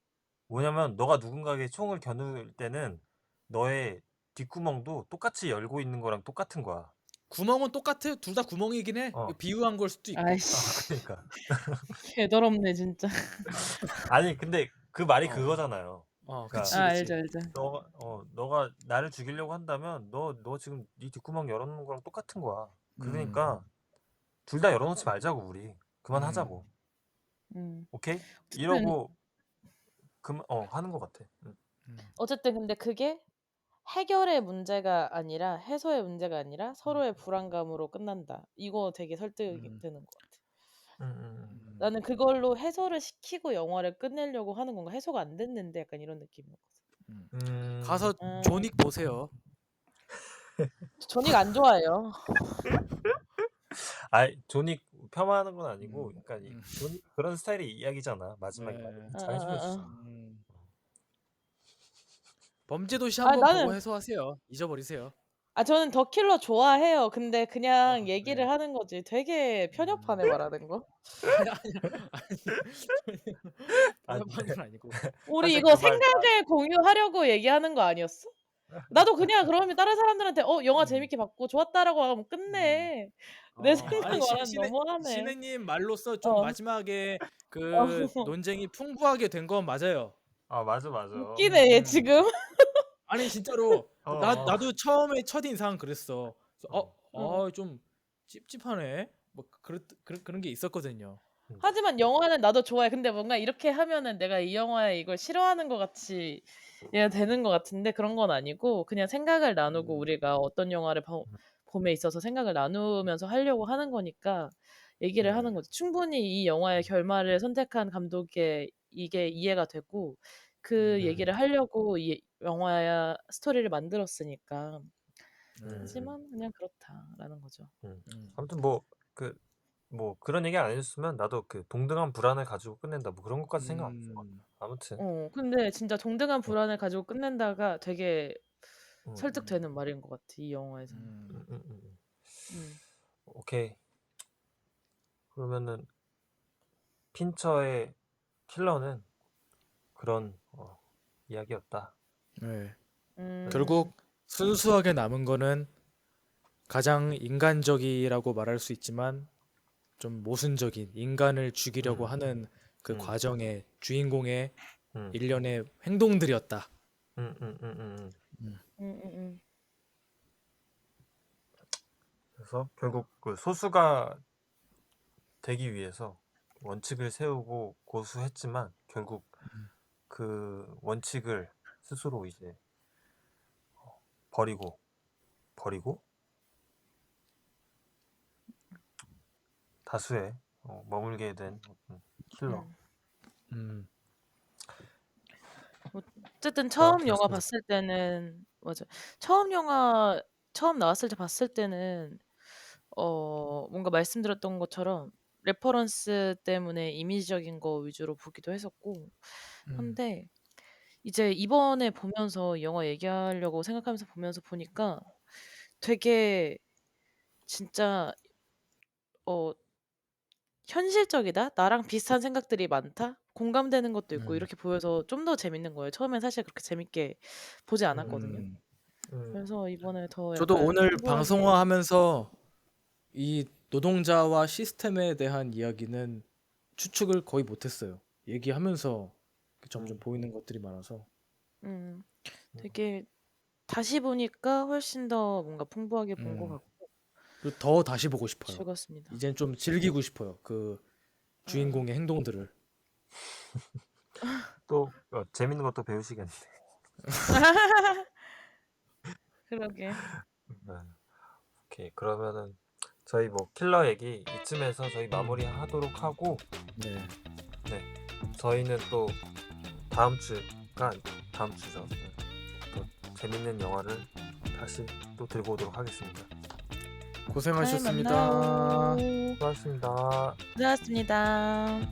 뭐냐면 너가 누군가에게 총을 겨눌 때는 너의 뒷구멍도 똑같이 열고 있는 거랑 똑같은 거야. 구멍은 똑같아. 둘 다 구멍이긴 해. 어. 이거 비유한 걸 수도 있고. 아이씨 그러니까. 개더럽네 진짜. 아니 근데 그 말이 어. 그거잖아요. 그치 아 그치. 알죠. 너가 나를 죽이려고 한다면 너 지금 네 뒷구멍 열어놓는 거랑 똑같은 거야. 음. 그러니까 둘 다 열어놓지 말자고 우리. 그만하자고. 오케이? 어쨌든 이러고 하는 것 같아. 어쨌든 근데 그게 해결의 문제가 아니라 해소의 문제가 아니라 서로의 불안감으로 끝난다. 이거 되게 설득이 되는 것 같아. 나는 그걸로 해소를 시키고 영화를 끝내려고 하는 건가? 해소가 안 됐는데 약간 이런 느낌이었거든. 가서 조닉 보세요. 조닉 안 좋아해요. 아이 존윅 폄하하는 건 아니고, 그러니까 존윅 그런 스타일의 이야기잖아. 마지막에 네. 장심해 주지. 범죄도시 아니, 한번 나는- 보고 해소하세요. 잊어버리세요. 저는 더 킬러 좋아해요. 근데 그냥 얘기를 하는 거지. 되게 편협하네 말하는 거. 편협한 건 아니고. 우리 사실 이거 그 말- 생각을 공유하려고 얘기하는 거 아니었어? 나도 그냥 그러면 다른 사람들한테 영화 재밌게 봤고 좋았다라고 하면 끝내. 내 생각 아니, 말하면 너무하네. 신혜님 말로써 좀 어. 마지막에 그 논쟁이 풍부하게 된 건 맞아요. 아 맞아. 웃기네 얘 지금. 아니 진짜로 어. 나도 처음에 첫 인상 그랬어. 좀 찝찝하네. 뭐 그런 게 있었거든요. 하지만 영화는 나도 좋아해. 근데 뭔가 이렇게 하면은 내가 이 영화에 이걸 싫어하는 것 같이 얘가 되는 것 같은데 그런 건 아니고 그냥 생각을 나누고 우리가 어떤 영화를 봄에 있어서 생각을 나누면서 하려고 하는 거니까 얘기를 하는 거지. 충분히 이 영화의 결말을 선택한 감독의 이게 이해가 되고 그 얘기를 하려고 이 영화의 스토리를 만들었으니까. 하지만 그냥 그렇다라는 거죠. 아무튼 뭐 그런 얘기 안 해줬으면 나도 그 동등한 불안을 가지고 끝낸다 뭐 그런 것까지 생각 안 했어. 아무튼 근데 진짜 동등한 불안을 가지고 끝낸다가 되게 설득되는 말인 것 같아 이 영화에서는. 오케이. 그러면은 핀처의 킬러는 그런 이야기였다. 네. 음. 결국 순수하게 남은 거는 가장 인간적이라고 말할 수 있지만 좀 모순적인 인간을 죽이려고 하는 그 과정의 주인공의 일련의 행동들이었다. 그래서 결국 그 소수가 되기 위해서 원칙을 세우고 고수했지만 결국 그 원칙을 스스로 이제 버리고 다수에 머물게 된 킬러. 어쨌든 처음 영화 그렇습니다. 봤을 때는 맞아. 처음 나왔을 때 봤을 때는 뭔가 말씀드렸던 것처럼 레퍼런스 때문에 이미지적인 거 위주로 보기도 했었고 한데 이제 이번에 보면서 이 영화 얘기하려고 생각하면서 보면서 보니까 되게 진짜 현실적이다. 나랑 비슷한 생각들이 많다. 공감되는 것도 있고 이렇게 보여서 좀 더 재밌는 거예요. 처음엔 사실 그렇게 재밌게 보지 않았거든요. 그래서 이번에 더 저도 약간 오늘 풍부하게 방송화하면서 이 노동자와 시스템에 대한 이야기는 추측을 거의 못했어요. 얘기하면서 점점 보이는 것들이 많아서. 되게 다시 보니까 훨씬 더 뭔가 풍부하게 본 것 같고 그리고 더 다시 보고 싶어요. 즐겁습니다. 이젠 좀 즐기고 싶어요. 그 주인공의 행동들을. 또 재밌는 것도 배우시겠네. 그러게. 오케이. 그러면은 저희 뭐 킬러 얘기 이쯤에서 저희 마무리하도록 하고 네. 저희는 또 다음 주죠. 또 재밌는 영화를 다시 또 들고 오도록 하겠습니다. 고생하셨습니다. 잘 만나요. 수고하셨습니다. 고생하셨습니다.